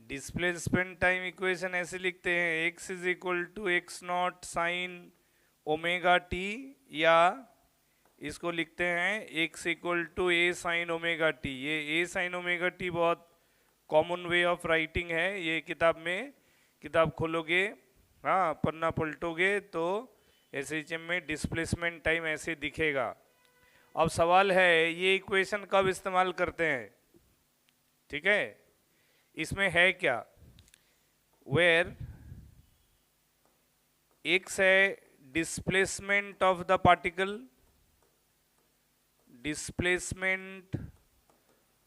Displacement time equation ऐसे लिखते हैं, x is equal to x naught sine omega t, या इसको लिखते हैं x equal to a sine omega t. ये ए साइन ओमेगा टी बहुत कॉमन वे ऑफ राइटिंग है, ये किताब में, किताब खोलोगे, हाँ पन्ना पलटोगे तो एसएचएम में डिस्प्लेसमेंट टाइम ऐसे दिखेगा। अब सवाल है ये इक्वेशन कब इस्तेमाल करते हैं, ठीक है, इसमें है क्या, वेयर एक्स है displacement of the particle, displacement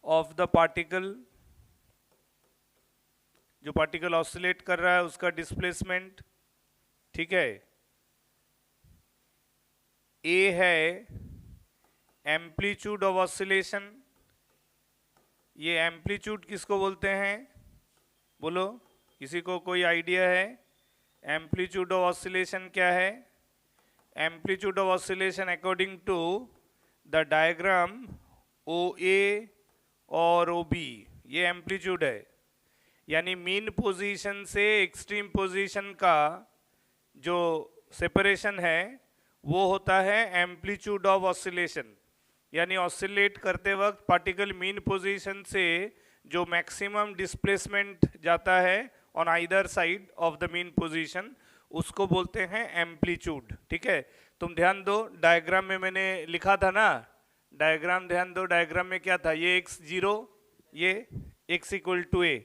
of the particle, जो पार्टिकल ऑसिलेट कर रहा है उसका डिस्प्लेसमेंट, ठीक है। ए है एम्पलीट्यूड ऑफ ऑसिलेशन, ये एम्पलीट्यूड किसको बोलते हैं, बोलो, किसी को कोई आइडिया है एम्पलीट्यूड ऑफ ऑसिलेशन क्या है? Amplitude of oscillation according to the diagram O A और ओ बी, ये एम्पलीट्यूड है, यानी मीन पोजीशन से एक्सट्रीम पोजीशन का जो सेपरेशन है वो होता है एम्पलीट्यूड ऑफ ऑसिलेशन। यानी ऑसिलेट करते वक्त पार्टिकल मीन पोजीशन से जो मैक्सिमम डिस्प्लेसमेंट जाता है on either side of the mean position, उसको बोलते हैं एम्पलीट्यूड, ठीक है। तुम ध्यान दो, डायग्राम में मैंने लिखा था ना, डायग्राम ध्यान दो, डायग्राम में क्या था, ये x0, ये x इक्वल टू ए,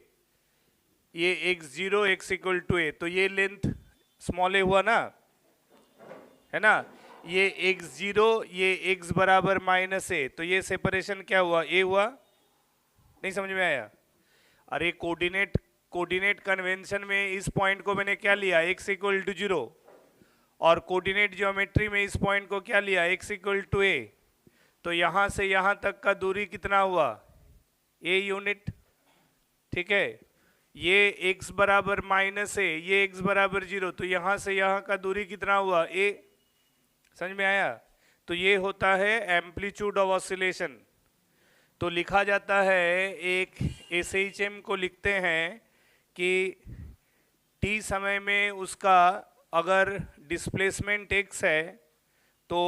ये x0 x इक्वल टू ए, तो ये लेंथ स्मॉल ए हुआ ना, है ना, ये x0, ये x बराबर माइनस ए, तो ये सेपरेशन क्या हुआ, a हुआ, नहीं समझ में आया? अरे कोऑर्डिनेट कन्वेंशन में इस पॉइंट को मैंने क्या लिया, x इक्वल टू 0, और कोऑर्डिनेट ज्योमेट्री में इस पॉइंट को क्या लिया, x इक्वल टू a, तो यहां से यहां तक का दूरी कितना हुआ, a यूनिट, ठीक है। ये x बराबर माइनस ए, ये x बराबर 0, तो यहां से यहां का दूरी कितना हुआ, a, समझ में आया? तो ये होता है एम्पलीट्यूड ऑफ ऑसिलेशन। तो लिखा जाता है, एक एसएचएम को लिखते हैं कि t समय में उसका अगर डिस्प्लेसमेंट x है तो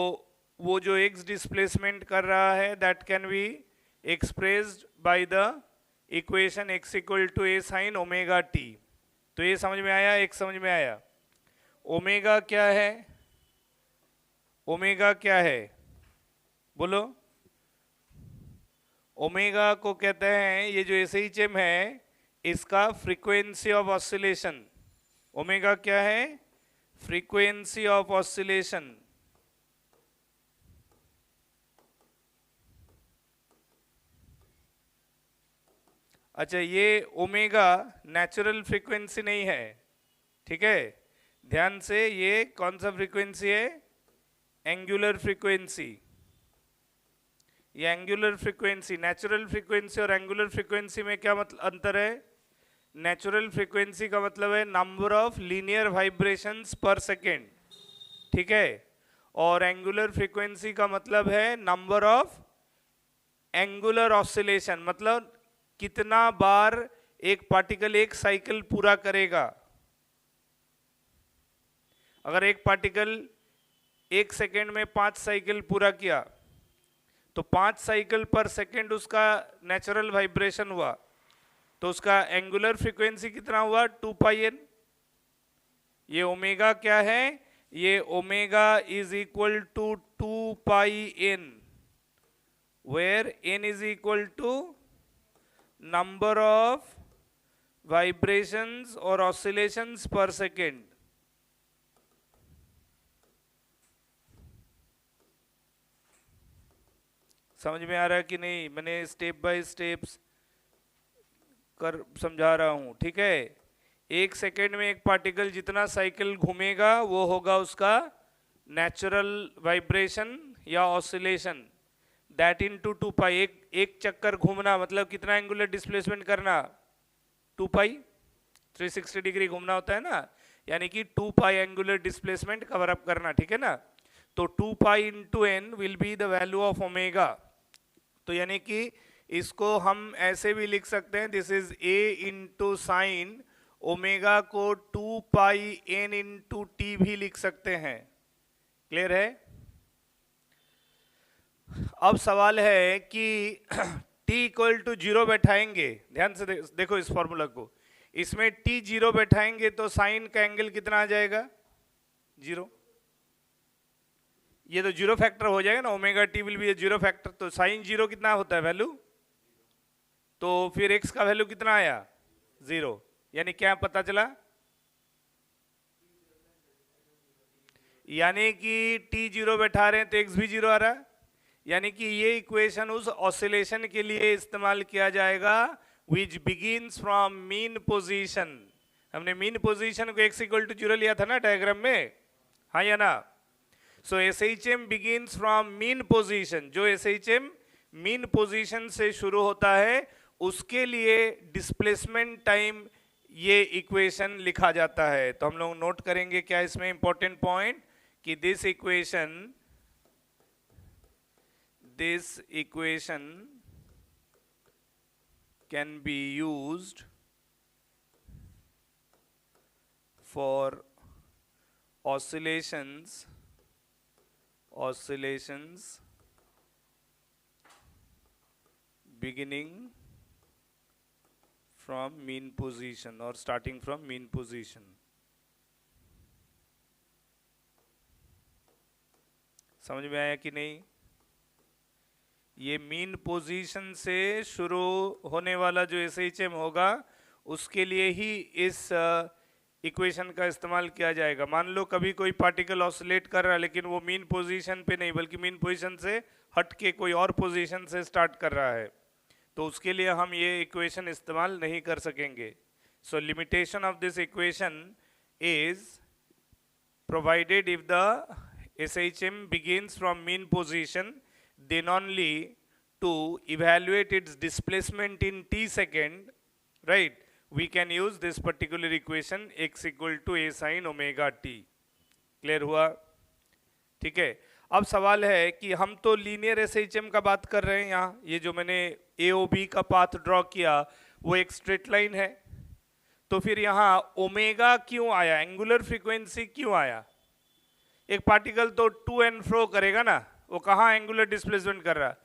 वो जो x डिस्प्लेसमेंट कर रहा है that can be expressed by the equation x equal to a sine omega t. तो ये समझ में आया, एक समझ में आया। ओमेगा क्या है, ओमेगा क्या है, बोलो, ओमेगा को कहते हैं, ये जो एसएचएम है इसका फ्रीक्वेंसी ऑफ ऑसिलेशन। ओमेगा क्या है, फ्रीक्वेंसी ऑफ ऑसिलेशन। अच्छा, ये ओमेगा नेचुरल फ्रीक्वेंसी नहीं है, ठीक है, ध्यान से, ये कौन सा फ्रीक्वेंसी है, एंगुलर फ्रीक्वेंसी। ये एंगुलर फ्रीक्वेंसी, नेचुरल फ्रीक्वेंसी और एंगुलर फ्रीक्वेंसी में क्या मतलब अंतर है? नेचुरल फ्रीक्वेंसी का मतलब है नंबर ऑफ लीनियर वाइब्रेशंस पर सेकेंड, ठीक है, और एंगुलर फ्रीक्वेंसी का मतलब है नंबर ऑफ एंगुलर ऑसिलेशन, मतलब कितना बार एक पार्टिकल एक साइकिल पूरा करेगा। अगर एक पार्टिकल 1 सेकेंड में 5 साइकिल पूरा किया तो 5 साइकिल पर सेकेंड उसका नेचुरल वाइब्रेशन हुआ, तो उसका एंगुलर फ्रीक्वेंसी कितना हुआ, 2 पाई एन। ये ओमेगा क्या है, ये omega is equal to 2 pi n, where n is equal to number of vibrations और ऑसिलेशंस पर सेकेंड। समझ में आ रहा है कि नहीं? मैंने स्टेप बाय स्टेप्स कर समझा रहा हूं, ठीक है। 1 सेकेंड में एक पार्टिकल जितना साइकिल घूमेगा वो होगा उसका नेचुरल वाइब्रेशन या ऑसिलेशन, दैट इनटू 2 पाई। एक चक्कर घूमना मतलब कितना एंगुलर डिस्प्लेसमेंट करना, 2 पाई, 360 डिग्री घूमना होता है ना, यानी कि 2 pi angular displacement cover up करना, ठीक है ना। तो 2 pi into n will be the value of omega. तो यानी कि इसको हम ऐसे भी लिख सकते हैं, this is a into sine omega को 2 पाई n इंटू टी भी लिख सकते हैं। क्लियर है? अब सवाल है कि t इक्वल टू 0 बैठाएंगे, ध्यान से देखो इस फॉर्मूला को, इसमें t 0 बैठाएंगे तो साइन का एंगल कितना आ जाएगा? 0। ये तो 0 फैक्टर हो जाएगा ना, omega T will be 0 factor, तो साइन 0 कितना होता है वैल्यू? तो फिर x का वैल्यू कितना आया? 0। यानी क्या पता चला? यानी कि t 0 बैठा रहे हैं तो x भी 0 आ रहा है, यानी कि ये इक्वेशन उस ऑसिलेशन के लिए इस्तेमाल किया जाएगा विच बिगिंस फ्रॉम मीन पोजीशन। हमने मीन पोजीशन को x इक्वल टू 0 लिया था ना डायग्राम में, हाँ या ना? सो SHM begins from mean position, जो SHM मीन पोजीशन से शुरू होता है उसके लिए डिस्प्लेसमेंट टाइम ये इक्वेशन लिखा जाता है। तो हम लोग नोट करेंगे क्या इसमें इंपॉर्टेंट पॉइंट, कि this equation can be used for oscillations beginning from mean position or starting from mean position। समझ में आया कि नहीं? ये मीन पोजीशन से शुरू होने वाला जो SHM होगा उसके लिए ही इस इक्वेशन का इस्तेमाल किया जाएगा। मान लो कभी कोई पार्टिकल ऑसिलेट कर रहा है लेकिन वो मीन पोजीशन पे नहीं बल्कि मीन पोजीशन से हट के कोई और पोजीशन से स्टार्ट कर रहा है, तो उसके लिए हम ये इक्वेशन इस्तेमाल नहीं कर सकेंगे। So limitation of this equation is provided if the SHM begins from mean position, then only to evaluate its displacement in t second, right, we can use this particular equation x equal to a sin omega t। Clear हुआ? ठीक है। अब सवाल है कि हम तो linear SHM का बात कर रहे हैं, यहाँ ये जो मैंने AOB का पाथ ड्रॉ किया वो एक स्ट्रेट लाइन है, तो फिर यहाँ ओमेगा क्यों आया, एंगुलर फ्रीक्वेंसी क्यों आया? एक पार्टिकल तो टू एंड फ्रो करेगा ना, वो कहाँ एंगुलर डिस्प्लेसमेंट कर रहा है?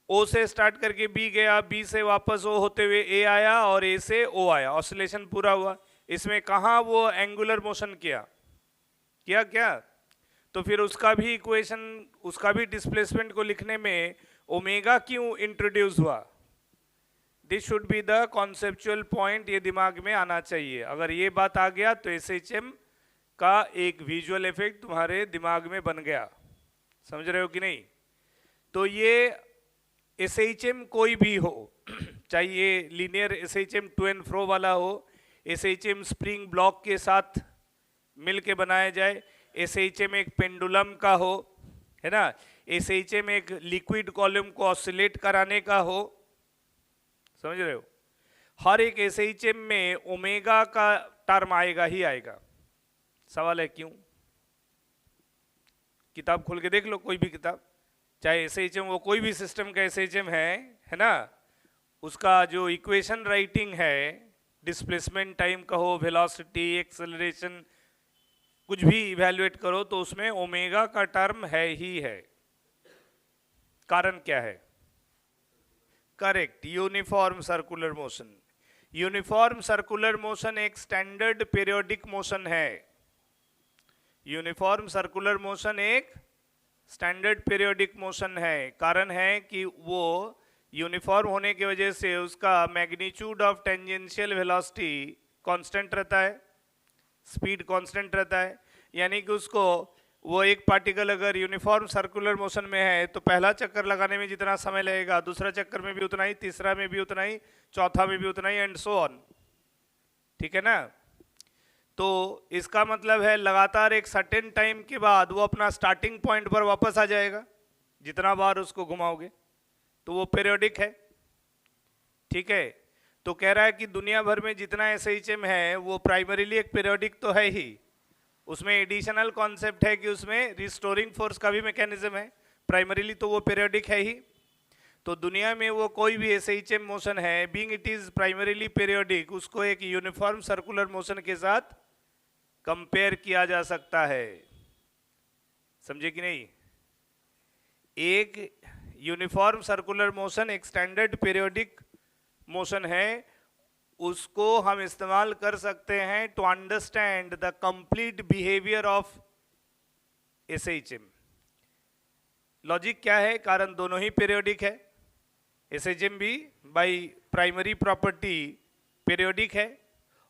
O से स्टार्ट करके B गया, B से वापस O होते हुए A आया और A से O आया, ऑसिलेशन पूरा हुआ। इसमें कहाँ वो एंगुलर मोशन किया क्या? तो फिर उसका भी इक्वेशन, उसका भी डिस्प्लेसमेंट को लिखने में ओमेगा क्यों इंट्रोड्यूस हुआ? This should be the conceptual point, ये दिमाग में आना चाहिए। अगर ये बात आ गया तो SHM का एक विजुअल इफेक्ट तुम्हारे दिमाग में बन गया। समझ रहे हो कि नहीं? तो ये SHM कोई भी हो, चाहे ये linear SHM to and fro वाला हो, SHM स्प्रिंग ब्लॉक के साथ मिलके बनाया जाए, SHM एक पेंडुलम का हो, है ना, SHM एक लिक्विड कॉलम को ऑसिलेट कराने का हो, समझ रहे हो? हर एक SHM में ओमेगा का टर्म आएगा ही आएगा। सवाल है क्यों? किताब खोल के देख लो, कोई भी किताब, चाहे SHM वो कोई भी सिस्टम का SHM है ना, उसका जो इक्वेशन राइटिंग है, डिस्प्लेसमेंट टाइम कहो, वेलोसिटी, एक्सेलरेशन, कुछ भी इवैल्यूएट करो तो उसमें ओमेगा का टर्म है ही है। कारण क्या है? Correct, uniform circular motion. Uniform circular motion एक स्टैंडर्ड पीरियोडिक मोशन है। यूनिफॉर्म सर्कुलर मोशन एक स्टैंडर्ड पीरियोडिक मोशन है। कारण है कि वो यूनिफॉर्म होने की वजह से उसका magnitude of tangential velocity constant रहता है, स्पीड कांस्टेंट रहता है। यानी कि उसको वो एक पार्टिकल अगर यूनिफॉर्म सर्कुलर मोशन में है तो पहला चक्कर लगाने में जितना समय लगेगा, दूसरा चक्कर में भी उतना ही, तीसरा में भी उतना ही, चौथा में भी उतना ही, एंड सो ऑन। ठीक है ना? तो इसका मतलब है लगातार एक सर्टेन टाइम के बाद वो अपना स्टार्टिंग पॉइंट पर वापस आ जाएगा, जितना बार उसको घुमाओगे, तो वो पीरियोडिक है। ठीक है? तो कह रहा है कि दुनिया भर में जितना SHM है वो प्राइमरीली एक पीरियोडिक तो है ही, उसमें एडिशनल कॉन्सेप्ट है कि उसमें रिस्टोरिंग फोर्स का भी मैकेनिज्म है। प्राइमरीली तो वो पीरियोडिक है ही। तो दुनिया में वो कोई भी SHM मोशन है, being it is primarily periodic, उसको एक यूनिफॉर्म सर्कुलर मोशन के साथ कंपेयर किया जा सकता है। समझे कि नहीं? एक यूनिफॉर्म सर्कुलर मोशन एक स्टैंडर्ड पीरियोडिक मोशन है, उसको हम इस्तेमाल कर सकते हैं to understand the complete behaviour of SHM। Logic क्या है? कारण दोनों ही पीरियोडिक है, SHM भी बाय प्राइमरी प्रॉपर्टी पीरियोडिक है,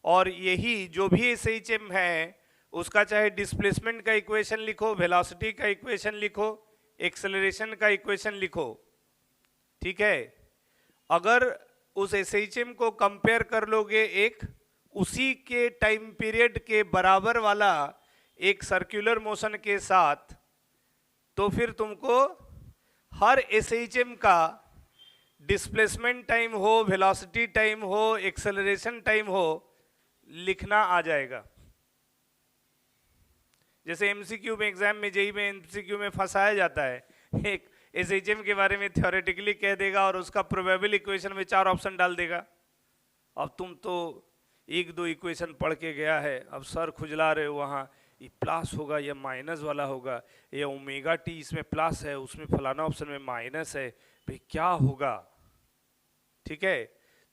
और यही जो भी SHM है उसका चाहे डिस्प्लेसमेंट का इक्वेशन लिखो, वेलोसिटी का इक्वेशन लिखो, एक्सेलरेशन का इक्वेशन लिखो, ठीक है। अगर उस SHM को कंपेयर कर लोगे एक उसी के टाइम पीरियड के बराबर वाला एक सर्कुलर मोशन के साथ, तो फिर तुमको हर SHM का डिस्प्लेसमेंट टाइम हो, वेलोसिटी टाइम हो, एक्सेलरेशन टाइम हो, लिखना आ जाएगा। जैसे MCQ में, एग्जाम में, JEE में MCQ में फंसाया जाता है, एक SHM के बारे में थ्योरेटिकली कह देगा और उसका प्रोबेबल इक्वेशन में 4 ऑप्शन डाल देगा। अब तुम तो 1-2 इक्वेशन पढ़ के गया है, अब सर खुजला रहे हो, वहाँ ये प्लस होगा या माइनस वाला होगा, या ओमेगा टी इसमें प्लस है, उसमें फलाना ऑप्शन में माइनस है, भाई क्या होगा? ठीक है,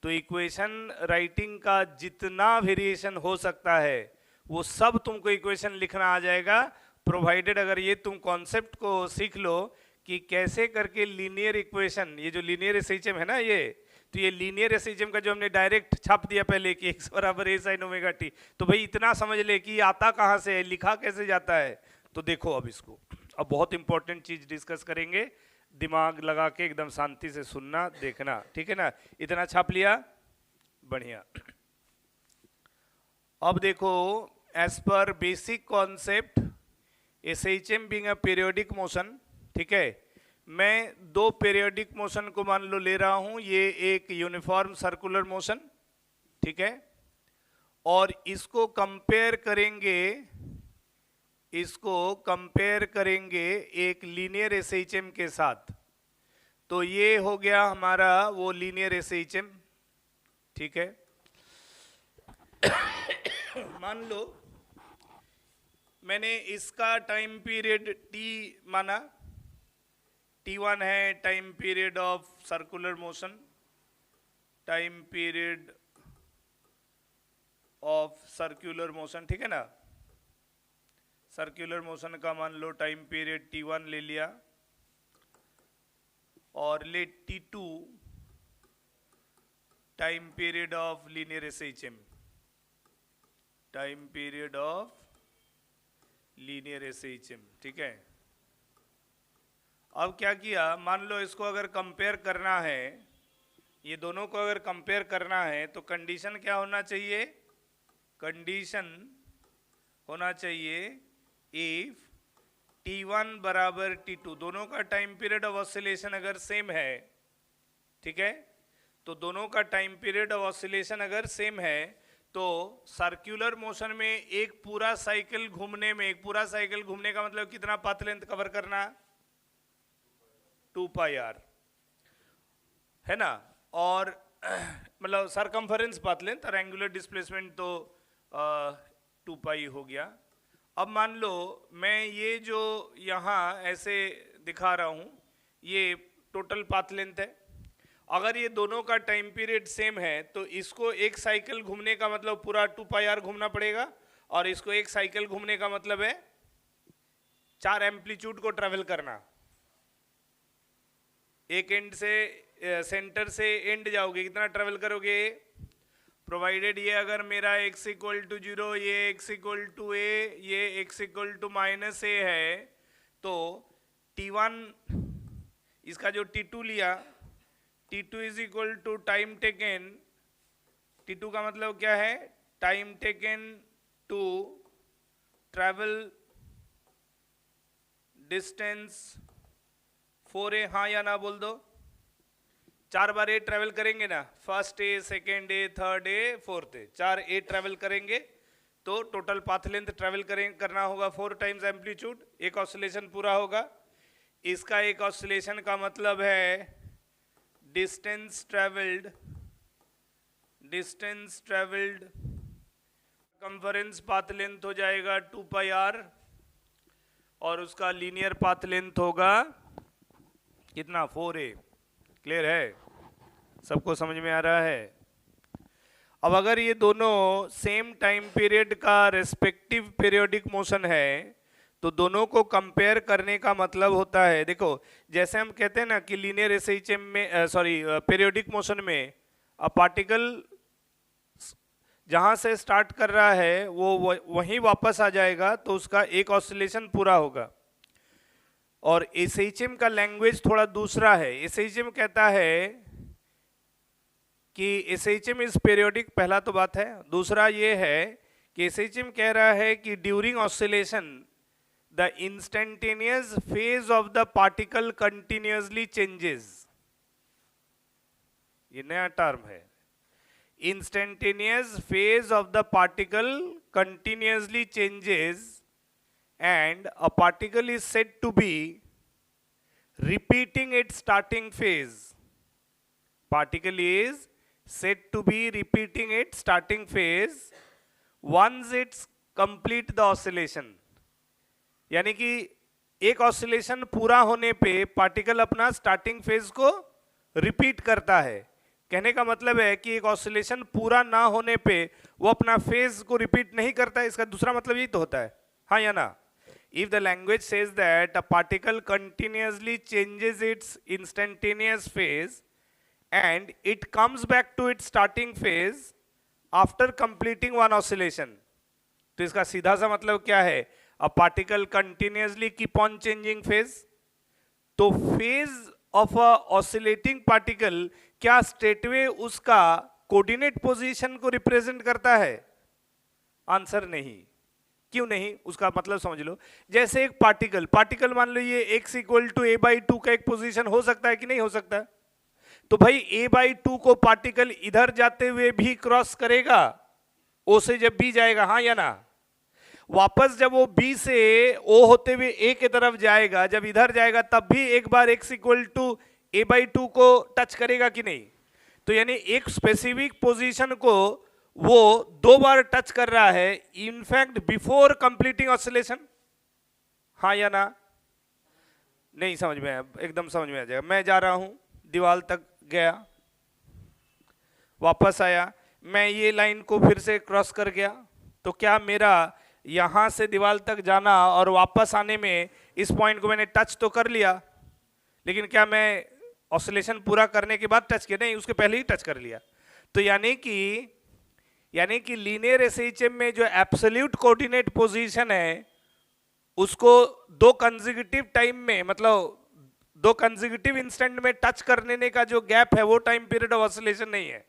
तो इक्वेशन राइटिंग का जितना वेरिएशन हो सकता है वो सब तुमको इक्वेशन लिखना आ जाएगा, प्रोवाइडेड अगर ये तुम कॉन्सेप्ट को सीख लो कि कैसे करके लीनियर इक्वेशन, ये जो लीनियर SHM है ना, ये तो ये लीनियर SHM का जो हमने डायरेक्ट छाप दिया पहले कि x बराबर a sin ओमेगा टी, तो भाई इतना समझ ले कि आता कहाँ से है, लिखा कैसे जाता है। तो देखो अब इसको, अब बहुत इंपॉर्टेंट चीज डिस्कस करेंगे, दिमाग लगा के एकदम शांति से सुनना देखना, ठीक है ना। इतना छाप लिया, बढ़िया। अब देखो, as per basic concept SHM being a periodic motion, ठीक है, मैं 2 पीरियोडिक मोशन को मान लो ले रहा हूं, ये एक यूनिफॉर्म सर्कुलर मोशन, ठीक है, और इसको कंपेयर करेंगे एक लीनियर SHM के साथ। तो ये हो गया हमारा वो लीनियर SHM, ठीक है। मान लो मैंने इसका टाइम पीरियड T माना, T1 है time period of circular motion, time period of circular motion, ठीक है ना। सर्कुलर मोशन का मान लो टाइम पीरियड T1 ले लिया, और ले T2 time period of linear SHM, time period of linear SHM, ठीक है। अब क्या किया, मान लो इसको अगर कंपेयर करना है, ये दोनों को अगर कंपेयर करना है तो कंडीशन क्या होना चाहिए? कंडीशन होना चाहिए इफ T1 बराबर T2, दोनों का टाइम पीरियड ऑफ ऑसिलेशन अगर सेम है, ठीक है, तो दोनों का टाइम पीरियड ऑफ ऑसिलेशन अगर सेम है तो सर्कुलर मोशन में एक पूरा साइकिल घूमने में, एक पूरा साइकिल घूमने का मतलब कितना पाथ लेंथ कवर करना? 2πr, है ना। और मतलब सरकमफरेंस पाथ लेंथ और एंगुलर डिस्प्लेसमेंट तो 2π हो गया। अब मान लो मैं ये जो यहाँ ऐसे दिखा रहा हूँ ये टोटल पाथ लेंथ है, अगर ये दोनों का टाइम पीरियड सेम है तो इसको एक साइकिल घूमने का मतलब पूरा 2πr घूमना पड़ेगा, और इसको एक साइकिल घूमने का मतलब है 4 एम्पलीट्यूड को ट्रेवल करना। एक एंड से सेंटर से एंड जाओगे, कितना ट्रेवल करोगे? प्रोवाइडेड ये अगर मेरा x इक्वल टू 0, ये x इक्वल टू a, ये x इक्वल टू -a है, तो T1 इसका जो T2 लिया, T2 is equal to time taken, T2 का मतलब क्या है? Time taken to travel distance 4a, हाँ या ना बोल दो। 4 बार a ट्रैवल करेंगे ना, first a, second a, third a, fourth a, 4 a travel करेंगे तो टोटल पाथ लेंथ ट्रैवल करना होगा 4 टाइम्स एम्पलीट्यूड, एक ऑसिलेशन पूरा होगा। इसका एक ऑसिलेशन का मतलब है डिस्टेंस ट्रेवल्ड कंफरेंस पाथ लेंथ हो जाएगा 2 पाई r, और उसका लीनियर पाथ लेंथ होगा कितना 4a। क्लियर है? सबको समझ में आ रहा है? अब अगर ये दोनों सेम टाइम पीरियड का रेस्पेक्टिव पीरियोडिक मोशन है तो दोनों को कंपेयर करने का मतलब होता है, देखो जैसे हम कहते हैं ना कि लीनियर एसएचएम में पीरियोडिक मोशन में अ पार्टिकल जहां से स्टार्ट कर रहा है वो वहीं वापस आ जाएगा तो उसका एक ऑसिलेशन पूरा होगा। और एसएचएम का लैंग्वेज थोड़ा दूसरा है। एसएचएम कहता है कि एसएचएम इज पीरियोडिक, पहला तो बात है। दूसरा ये है कि एसएचएम कह रहा है कि during oscillation the instantaneous phase of the particle continuously changes. ये नया टर्म है। Instantaneous phase of the particle continuously changes and a particle is said to be repeating its starting phase. Particle is said to be repeating its starting phase once it's complete the oscillation. यानी कि एक oscillation पूरा होने पे particle अपना starting phase को repeat करता है। कहने का मतलब है कि एक ऑसिलेशन पूरा ना होने पे वो अपना फेज को रिपीट नहीं करता है। इसका दूसरा मतलब यही तो होता है, हाँ या ना? If the language says that a particle continuously changes its instantaneous phase and it comes back to its starting phase after completing one oscillation, तो इसका सीधा सा मतलब क्या है? A particle continuously keep on changing phase. तो phase of a oscillating particle क्या straightway उसका कोऑर्डिनेट पोजीशन को रिप्रेजेंट करता है? आंसर नहीं। क्यों नहीं? उसका मतलब समझ लो। जैसे एक पार्टिकल मान लो ये x इक्वल टू a/2 का एक पोजीशन हो सकता है कि नहीं हो सकता? तो भाई a/2 को पार्टिकल इधर जाते हुए भी क्रॉस करेगा, o से जब b जाएगा, हाँ या ना? वापस जब वो b से o होते हुए a की तरफ जाएगा, जब इधर जाएगा तब भी एक बार x इक्वल टू a/2 को टच करेगा कि नहीं? तो यानी एक स्पेसिफिक पोजीशन को वो 2 बार टच कर रहा है, इनफैक्ट बिफोर कंप्लीटिंग ऑसिलेशन, हाँ या ना? नहीं समझ में आया? एकदम समझ में आ जाएगा। मैं जा रहा हूं, दीवार तक गया, वापस आया, मैं ये लाइन को फिर से क्रॉस कर गया, तो क्या मेरा यहां से दीवार तक जाना और वापस आने में इस पॉइंट को मैंने टच तो कर लिया, लेकिन क्या मैं ऑसिलेशन पूरा करने के बाद टच किया? नहीं, उसके पहले ही टच कर लिया। तो यानी कि लीनियर एसएचएम में जो एब्सोल्यूट कोऑर्डिनेट पोजीशन है उसको 2 कंसेक्यूटिव टाइम में, मतलब 2 कंसेक्यूटिव इंस्टेंट में टच करने का जो गैप है वो टाइम पीरियड ऑफ ऑसिलेशन नहीं है।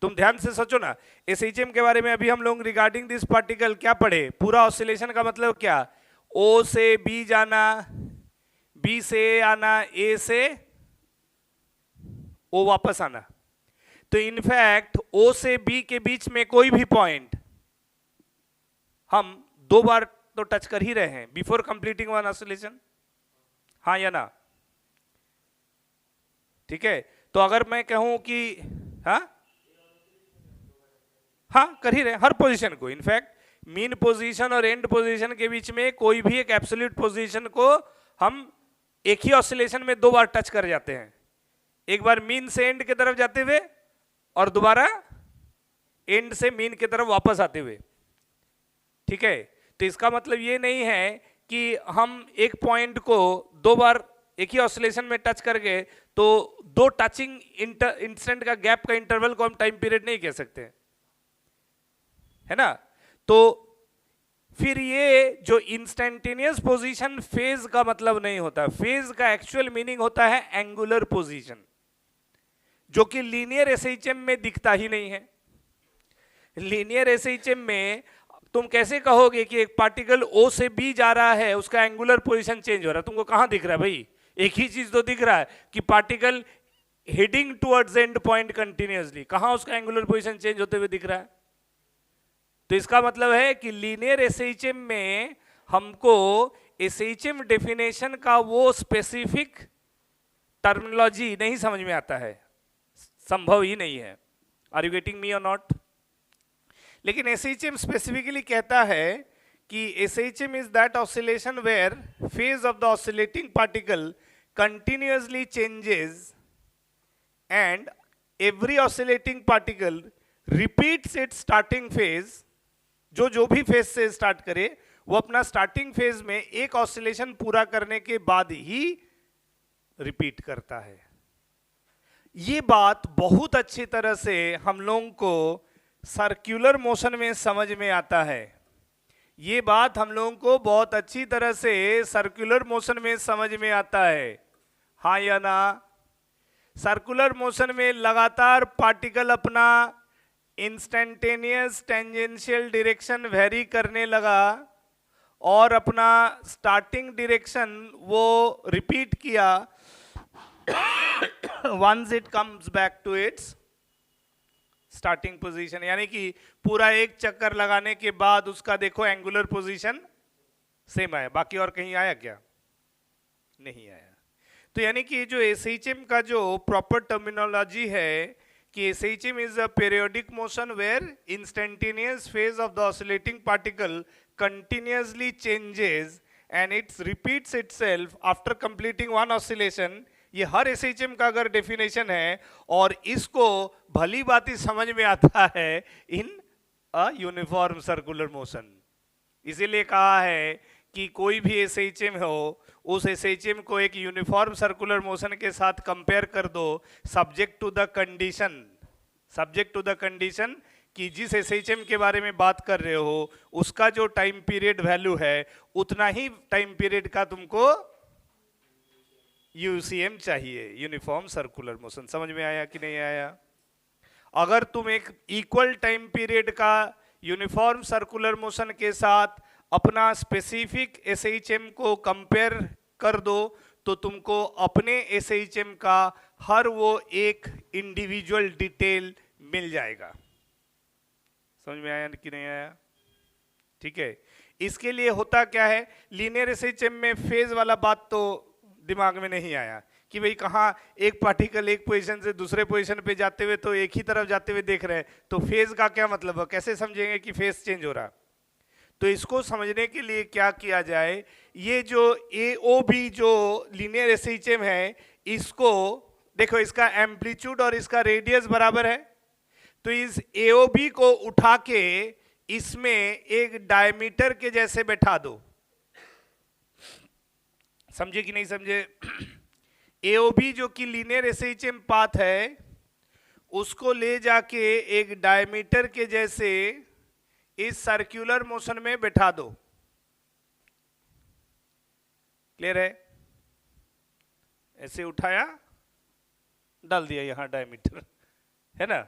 तुम ध्यान से सोचो ना, एसएचएम के बारे में अभी हम लोग रिगार्डिंग दिस पार्टिकल क्या पढ़े? पूरा ऑसिलेशन का मतलब क्या? ओ से बी जाना, बी से ए आना, ए से ओ वापस आना। तो इनफैक्ट O से B के बीच में कोई भी पॉइंट हम 2 बार तो टच कर ही रहे हैं बिफोर कंप्लीटिंग वन ऑसिलेशन, हाँ या ना? ठीक है, तो अगर मैं कहूं कि हाँ कर ही रहे हर पोजीशन को। इनफैक्ट मीन पोजीशन और एंड पोजीशन के बीच में कोई भी एक एब्सोल्यूट पोजीशन को हम एक ही ऑसिलेशन में 2 बार टच कर जाते हैं, एक बार मीन से एंड की तरफ जाते हुए और दोबारा एंड से मीन की तरफ वापस आते हुए। ठीक है, तो इसका मतलब ये नहीं है कि हम एक पॉइंट को 2 बार एक ही ऑसिलेशन में टच करके तो 2 टचिंग इंस्टेंट का गैप का इंटरवल को हम टाइम पीरियड नहीं कह सकते, है ना? तो फिर ये जो इंस्टेंटेनियस पोजीशन फेज का मतलब नहीं होता। फेज का एक्चुअल मीनिंग होता है एंगुलर पोजीशन, जो कि लीनियर एसएचएम में दिखता ही नहीं है। लीनियर एसएचएम में तुम कैसे कहोगे कि एक पार्टिकल O से B जा रहा है, उसका एंगुलर पोजीशन चेंज हो रहा है? तुमको कहां दिख रहा है भाई? एक ही चीज तो दिख रहा है कि particle heading towards and point continuously, कहां उसका एंगुलर पोजीशन चेंज होते हुए दिख रहा है? तो इसका मतलब है कि लीनियर एसएचएम में हमको एसएचएम डेफिनेशन का वो स्पेसिफिक टर्मिनोलॉजी नहीं समझ में आता है, संभव ही नहीं है। आर यू गेटिंग मी और नॉट? लेकिन एसएचएम स्पेसिफिकली कहता है कि SHM is that oscillation where phase of the oscillating particle continuously changes and every oscillating particle repeats its starting phase. जो भी फेज से स्टार्ट करे वो अपना स्टार्टिंग फेज में एक ऑसिलेशन पूरा करने के बाद ही रिपीट करता है। ये बात बहुत अच्छी तरह से हम लोगों को सर्कुलर मोशन में समझ में आता है। ये बात हम लोगों को बहुत अच्छी तरह से सर्कुलर मोशन में समझ में आता है, हाँ या ना? सर्कुलर मोशन में लगातार पार्टिकल अपना इंस्टेंटेनियस टेंजेंशियल डायरेक्शन वेरी करने लगा और अपना स्टार्टिंग डायरेक्शन वो रिपीट किया once it comes back to its starting position। यानी कि पूरा एक चक्कर लगाने के बाद उसका देखो एंगुलर पोजीशन सेम आया, बाकी और कहीं आया क्या? नहीं आया। तो यानी कि जो एसएचएम का जो प्रॉपर टर्मिनोलॉजी है कि SHM is a periodic motion where instantaneous phase of the oscillating particle continuously changes and its repeats itself after completing one oscillation. ये हर एसएचएम का अगर डेफिनेशन है और इसको भली बाती समझ में आता है इन अ यूनिफॉर्म सर्कुलर मोशन। इसीलिए कहा है कि कोई भी एसएचएम हो उस एसएचएम को एक यूनिफॉर्म सर्कुलर मोशन के साथ कंपेयर कर दो, सब्जेक्ट टू द कंडीशन कि जिस एसएचएम के बारे में बात कर रहे हो उसका जो टाइम पीरियड वैल्यू है उतना ही टाइम पीरियड का तुमको यूसीएम चाहिए, यूनिफॉर्म सर्कुलर मोशन। समझ में आया कि नहीं आया? अगर तुम एक इक्वल टाइम पीरियड का यूनिफॉर्म सर्कुलर मोशन के साथ अपना स्पेसिफिक एसएचएम को कंपेयर कर दो तो तुमको अपने एसएचएम का हर वो एक इंडिविजुअल डिटेल मिल जाएगा। समझ में आया कि नहीं आया? ठीक है। इसके लिए होता क्या है, लीनियर एसएचएम में फेज वाला बात तो दिमाग में नहीं आया कि भाई कहाँ एक पार्टिकल एक पोजीशन से दूसरे पोजीशन पे जाते हुए तो एक ही तरफ जाते हुए देख रहे हैं, तो फेज का क्या मतलब है, कैसे समझेंगे कि फेज चेंज हो रहा? तो इसको समझने के लिए क्या किया जाए, ये जो एओबी जो लीनियर एसएचएम है इसको देखो, इसका एम्पलीट्यूड और इसका रेडियस बराबर है, तो इस एओबी को उठा के इसमें एक डायमीटर के जैसे बैठा दो। समझे कि नहीं समझे? एओबी जो कि लीनियर एसएचएम पाथ है उसको ले जाके एक डायमीटर के जैसे इस सर्कुलर मोशन में बैठा दो। क्लियर है? ऐसे उठाया, डाल दिया यहां डायमीटर, है ना?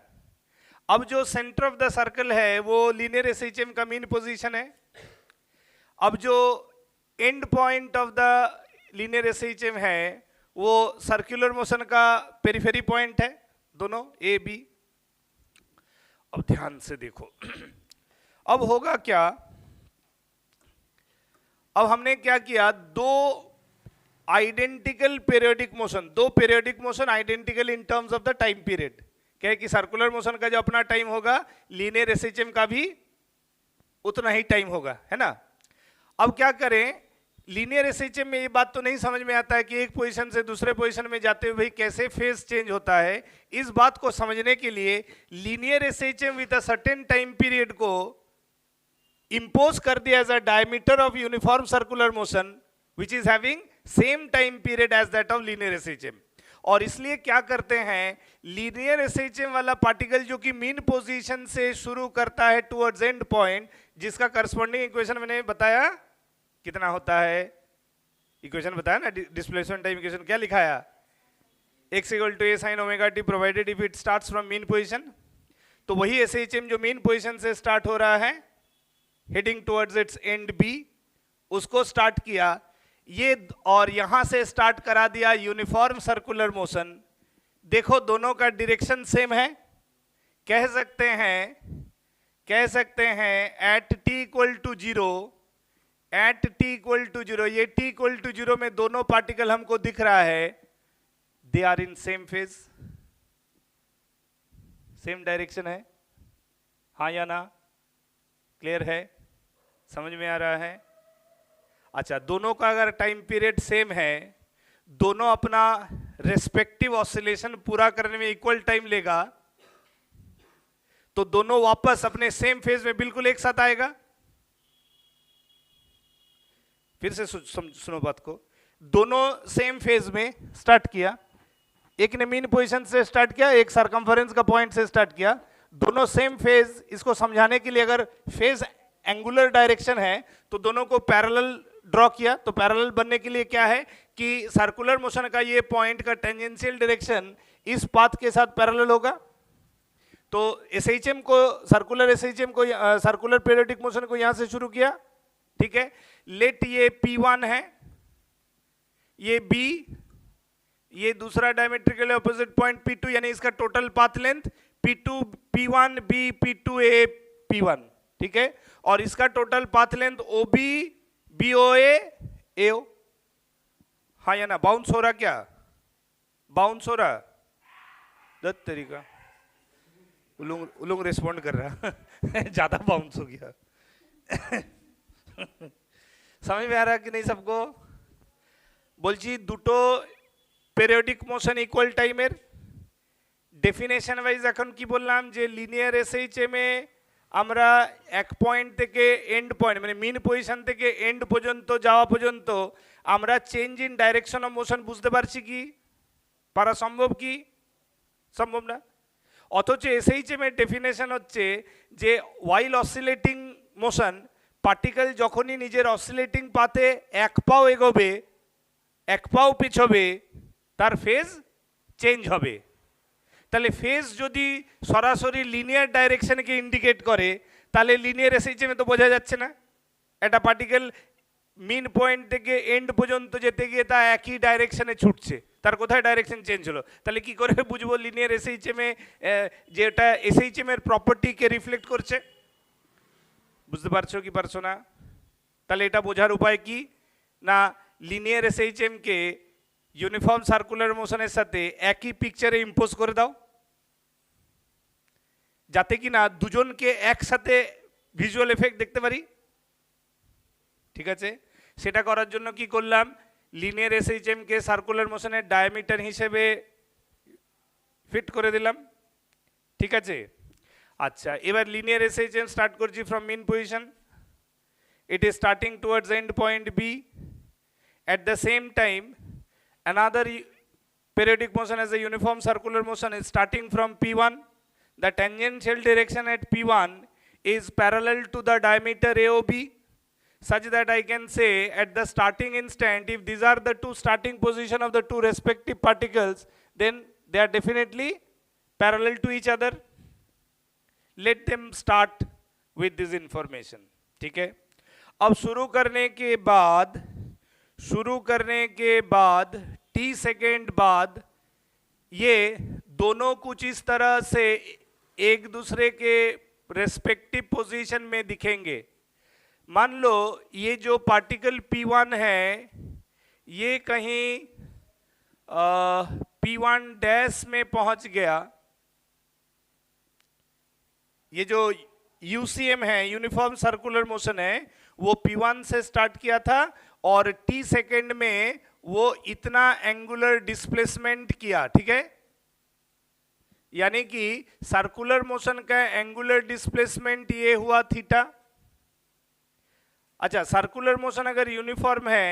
अब जो सेंटर ऑफ द सर्कल है वो लीनियर एसएचएम का मीन पोजीशन है। अब जो and point of the linear SHM है वो सर्कुलर मोशन का पेरिफेरी पॉइंट है, दोनों ए बी। अब ध्यान से देखो अब होगा क्या, अब हमने क्या किया, दो आइडेंटिकल पीरियोडिक मोशन, दो periodic motion identical in terms of the time period. क्या है कि सर्कुलर मोशन का जो अपना टाइम होगा लीनियर एसएचएम का भी उतना ही टाइम होगा, है ना? अब क्या करें, लीनियर एसएचएम में ये बात तो नहीं समझ में आता है कि एक पोजीशन से दूसरे पोजीशन में जाते हुए भाई कैसे फेज चेंज होता है। इस बात को समझने के लिए linear SHM with a certain time period को इंपोज कर दिया as a diameter of uniform circular motion which is having same time period as that of linear SHM. और इसलिए क्या करते हैं, लीनियर एसएचएम वाला पार्टिकल जो कि मीन पोजीशन से शुरू करता है टुवर्ड्स एंड पॉइंट, जिसका करस्पॉन्डिंग इक्वेशन मैंने बताया कितना होता है, इक्वेशन बताया ना, डिस्प्लेसमेंट टाइम इक्वेशन क्या लिखाया, x = a sin omega t provided if it starts from mean position. तो वही एसएचएम जो मीन पोजीशन से स्टार्ट हो रहा है heading towards its end B, उसको स्टार्ट किया ये, और यहां से स्टार्ट करा दिया यूनिफॉर्म सर्कुलर मोशन। देखो दोनों का डायरेक्शन सेम है, कह सकते हैं एट t = 0, एट t = 0, ये t = 0 में दोनों पार्टिकल हमको दिख रहा है, they are in same phase, same direction है, हाँ या ना? क्लियर है? समझ में आ रहा है? अच्छा, दोनों का अगर टाइम पीरियड सेम है, दोनों अपना रेस्पेक्टिव ऑसिलेशन पूरा करने में इक्वल टाइम लेगा, तो दोनों वापस अपने सेम फेज में बिल्कुल एक साथ आएगा। फिर से सुनो बात को, दोनों सेम फेज में स्टार्ट किया, एक ने मीन पोजीशन से स्टार्ट किया, एक सरकमफरेंस का पॉइंट से स्टार्ट किया, दोनों सेम फेज। इसको समझाने के लिए अगर फेज एंगुलर डायरेक्शन है तो दोनों को पैरेलल ड्रॉ किया, तो पैरेलल बनने के लिए क्या है कि सर्कुलर मोशन का ये पॉइंट का टेंजेंशियल डायरेक्शन इस पाथ के साथ पैरेलल होगा। तो एसएचएम को, सर्कुलर एसएचएम को, सर्कुलर पीरियोडिक मोशन को यहां से शुरू किया, ठीक है। लेट ये P1 है, ये B, ये दूसरा डायमेट्रिकली ऑपोजिट पॉइंट P2, यानी इसका total path length P2 P1 B P2A P1, ठीक है। और इसका total path length OB BOA AO, हाँ या ना? बाउंस हो रहा क्या? बाउंस हो रहा? दत्त तरीका उलूंग रिस्पॉन्ड कर रहा ज्यादा बाउंस हो गया समझ में आ रहा कि नहीं सबको? বলছি দুটো পেরিয়ডিক মোশন ইকুয়াল টাইমের ডেফিনেশন ওয়াইজ এখন কি বললাম যে লিনিয়ার এসএইচএম এ আমরা এক পয়েন্ট থেকে এন্ড পয়েন্ট মানে মিন পজিশন থেকে এন্ড পর্যন্ত যাওয়া পর্যন্ত আমরা change in direction of motion বুঝতে পারছি কি? পারা সম্ভব কি? সম্ভব না। অথচ এসএইচএম এর ডেফিনেশন হচ্ছে যে ওয়াইল অসিলেটিং মোশন, পার্টিকেল যখনই নিজের অসিলেটিং পাথে এক পাও এগোবে, এক পাও পিছবে, তার ফেজ চেঞ্জ হবে। তাহলে ফেজ যদি সরাসরি লিনিয়ার ডাইরেকশনকে ইন্ডিকেট করে, তাহলে লিনিয়ার এসএইচএম এ তো বোঝা যাচ্ছে না। একটা পার্টিকেল মিন পয়েন্ট থেকে এন্ড পর্যন্ত যেতে গিয়ে তা একই ডাইরেকশনে ছুটছে, তার কোথায় ডাইরেকশন চেঞ্জ হলো? তাহলে কি করে বুঝবো লিনিয়ার এসএইচএম এ যেটা এসএইচএম এর প্রপার্টিকে রিফ্লেক্ট করছে? বুঝতে পারছো কি পারছো না? তাহলে এটা বোঝার উপায় কি না, লিনিয়ার এসএইচএম কে ইউনিফর্ম সার্কুলার মোশনের সাথে একই পিকচারে ইম্পোজ করে দাও, যাতে কি না দুজনকে একসাথে ভিজুয়াল এফেক্ট দেখতে পারি, ঠিক আছে। সেটা করার জন্য কি করলাম, লিনিয়ার এসএইচএম কে সার্কুলার মোশনের ডায়ামিটার হিসেবে ফিট করে দিলাম, ঠিক আছে। আচ্ছা, এবার লিনিয়ার এসএইচএম স্টার্ট করছি from mean position, it is starting towards end point B. At the same time, another periodic motion as a uniform circular motion is starting from P1. The tangential direction at P1 is parallel to the diameter AOB, such that I can say at the starting instant, if these are the two starting position of the two respective particles, then they are definitely parallel to each other. Let them start with this information, ठीक है। अब शुरू करने के बाद T second बाद ये दोनों कुछ इस तरह से एक दूसरे के रेस्पेक्टिव पोजीशन में दिखेंगे। मान लो ये जो पार्टिकल P1 है ये कहीं P1 डैश में पहुंच गया, ये जो यूसीएम है यूनिफॉर्म सर्कुलर मोशन है वो P1 से स्टार्ट किया था और T सेकेंड में वो इतना एंगुलर डिस्प्लेसमेंट किया, ठीक है। यानी कि सर्कुलर मोशन का एंगुलर डिस्प्लेसमेंट ये हुआ थीटा। अच्छा, सर्कुलर मोशन अगर यूनिफॉर्म है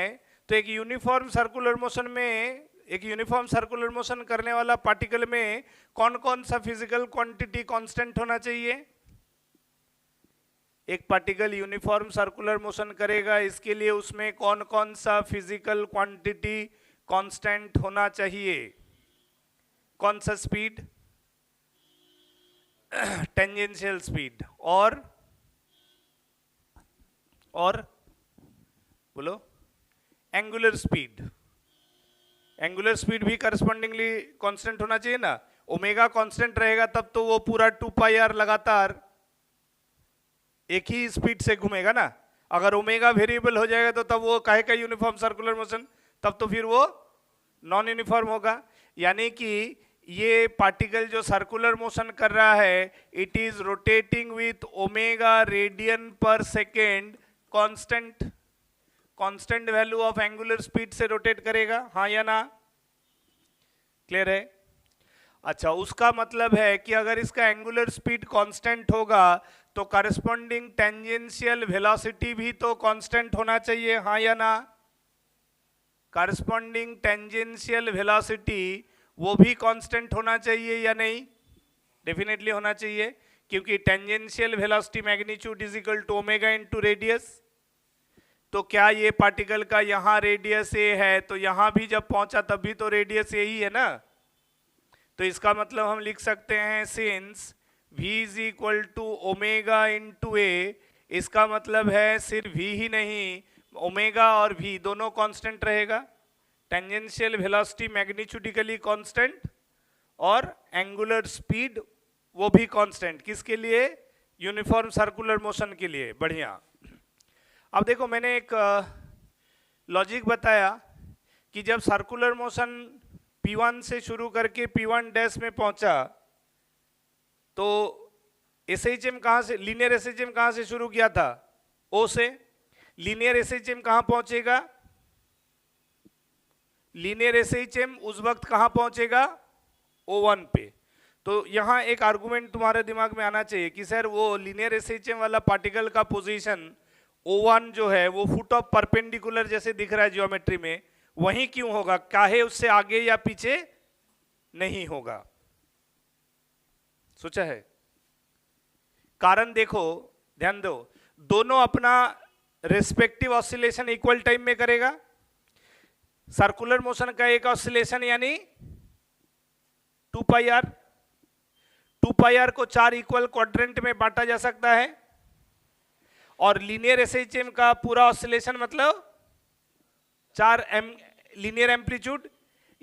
तो एक यूनिफॉर्म सर्कुलर मोशन करने वाला पार्टिकल में कौन कौन सा फिजिकल क्वांटिटी कांस्टेंट होना चाहिए? एक पार्टिकल यूनिफॉर्म सर्कुलर मोशन करेगा, इसके लिए उसमें कौन कौन सा फिजिकल क्वांटिटी कांस्टेंट होना चाहिए? कौन सा स्पीड? टेंजेंशियल स्पीड और बोलो एंगुलर स्पीड। एंगुलर स्पीड भी करस्पॉन्डिंगली कांस्टेंट होना चाहिए ना। ओमेगा कांस्टेंट रहेगा तब तो वो पूरा 2πr लगातार एक ही स्पीड से घूमेगा ना। अगर ओमेगा वेरिएबल हो जाएगा तो तब वो काहे का यूनिफॉर्म सर्कुलर मोशन, तब तो फिर वो नॉन यूनिफॉर्म होगा। यानी कि ये पार्टिकल जो सर्कुलर मोशन कर रहा है, it is rotating with omega radian per second constant, constant value of angular speed से रोटेट करेगा, हाँ या ना? क्लियर है? अच्छा, उसका मतलब है कि अगर इसका एंगुलर स्पीड कांस्टेंट होगा तो करस्पॉन्डिंग टेंजेंशियल वेलोसिटी भी तो कांस्टेंट होना चाहिए, हाँ या ना? करस्पॉन्डिंग टेंजेंशियल वेलोसिटी वो भी कांस्टेंट होना चाहिए या नहीं? डेफिनेटली होना चाहिए, क्योंकि tangential velocity magnitude is equal to omega into radius. तो क्या ये पार्टिकल का यहाँ रेडियस ए है, तो यहाँ भी जब पहुंचा तब भी तो रेडियस ए ही है ना? तो इसका मतलब हम लिख सकते हैं since v is equal to omega into A, इसका मतलब है सिर्फ v ही नहीं, ओमेगा और v दोनों कांस्टेंट रहेगा, टेंजेंशियल वेलोसिटी मैग्नीट्यूडिकली कांस्टेंट और एंगुलर स्पीड वो भी कांस्टेंट। किसके लिए? यूनिफॉर्म सर्कुलर मोशन के लिए। बढ़िया। अब देखो, मैंने एक लॉजिक बताया कि जब सर्कुलर मोशन P1 से शुरू करके P1 डैश में पहुंचा तो SHM कहां से, लीनियर SHM कहां से शुरू किया था? O से। लीनियर SHM कहां पहुंचेगा? लीनियर SHM उस वक्त कहां पहुंचेगा? O1 पे। तो यहां एक आर्गुमेंट तुम्हारे दिमाग में आना चाहिए कि सर वो लीनियर SHM वाला पार्टिकल का पोजीशन O1 जो है वो फुट ऑफ परपेंडिकुलर जैसे दिख रहा है ज्योमेट्री में, वहीं क्यों होगा? काहे उससे आगे या पीछे नहीं होगा? सोचा है? कारण देखो, ध्यान दो, दोनों अपना रेस्पेक्टिव ऑसिलेशन इक्वल टाइम में करेगा। सर्कुलर मोशन का एक ऑसिलेशन यानी 2 पाई आर, 2 पाई आर को 4 इक्वल क्वाड्रेंट में बांटा जा सकता है, और लीनियर एसएचएम का पूरा ऑसिलेशन मतलब 4 लीनियर एम्पलीट्यूड,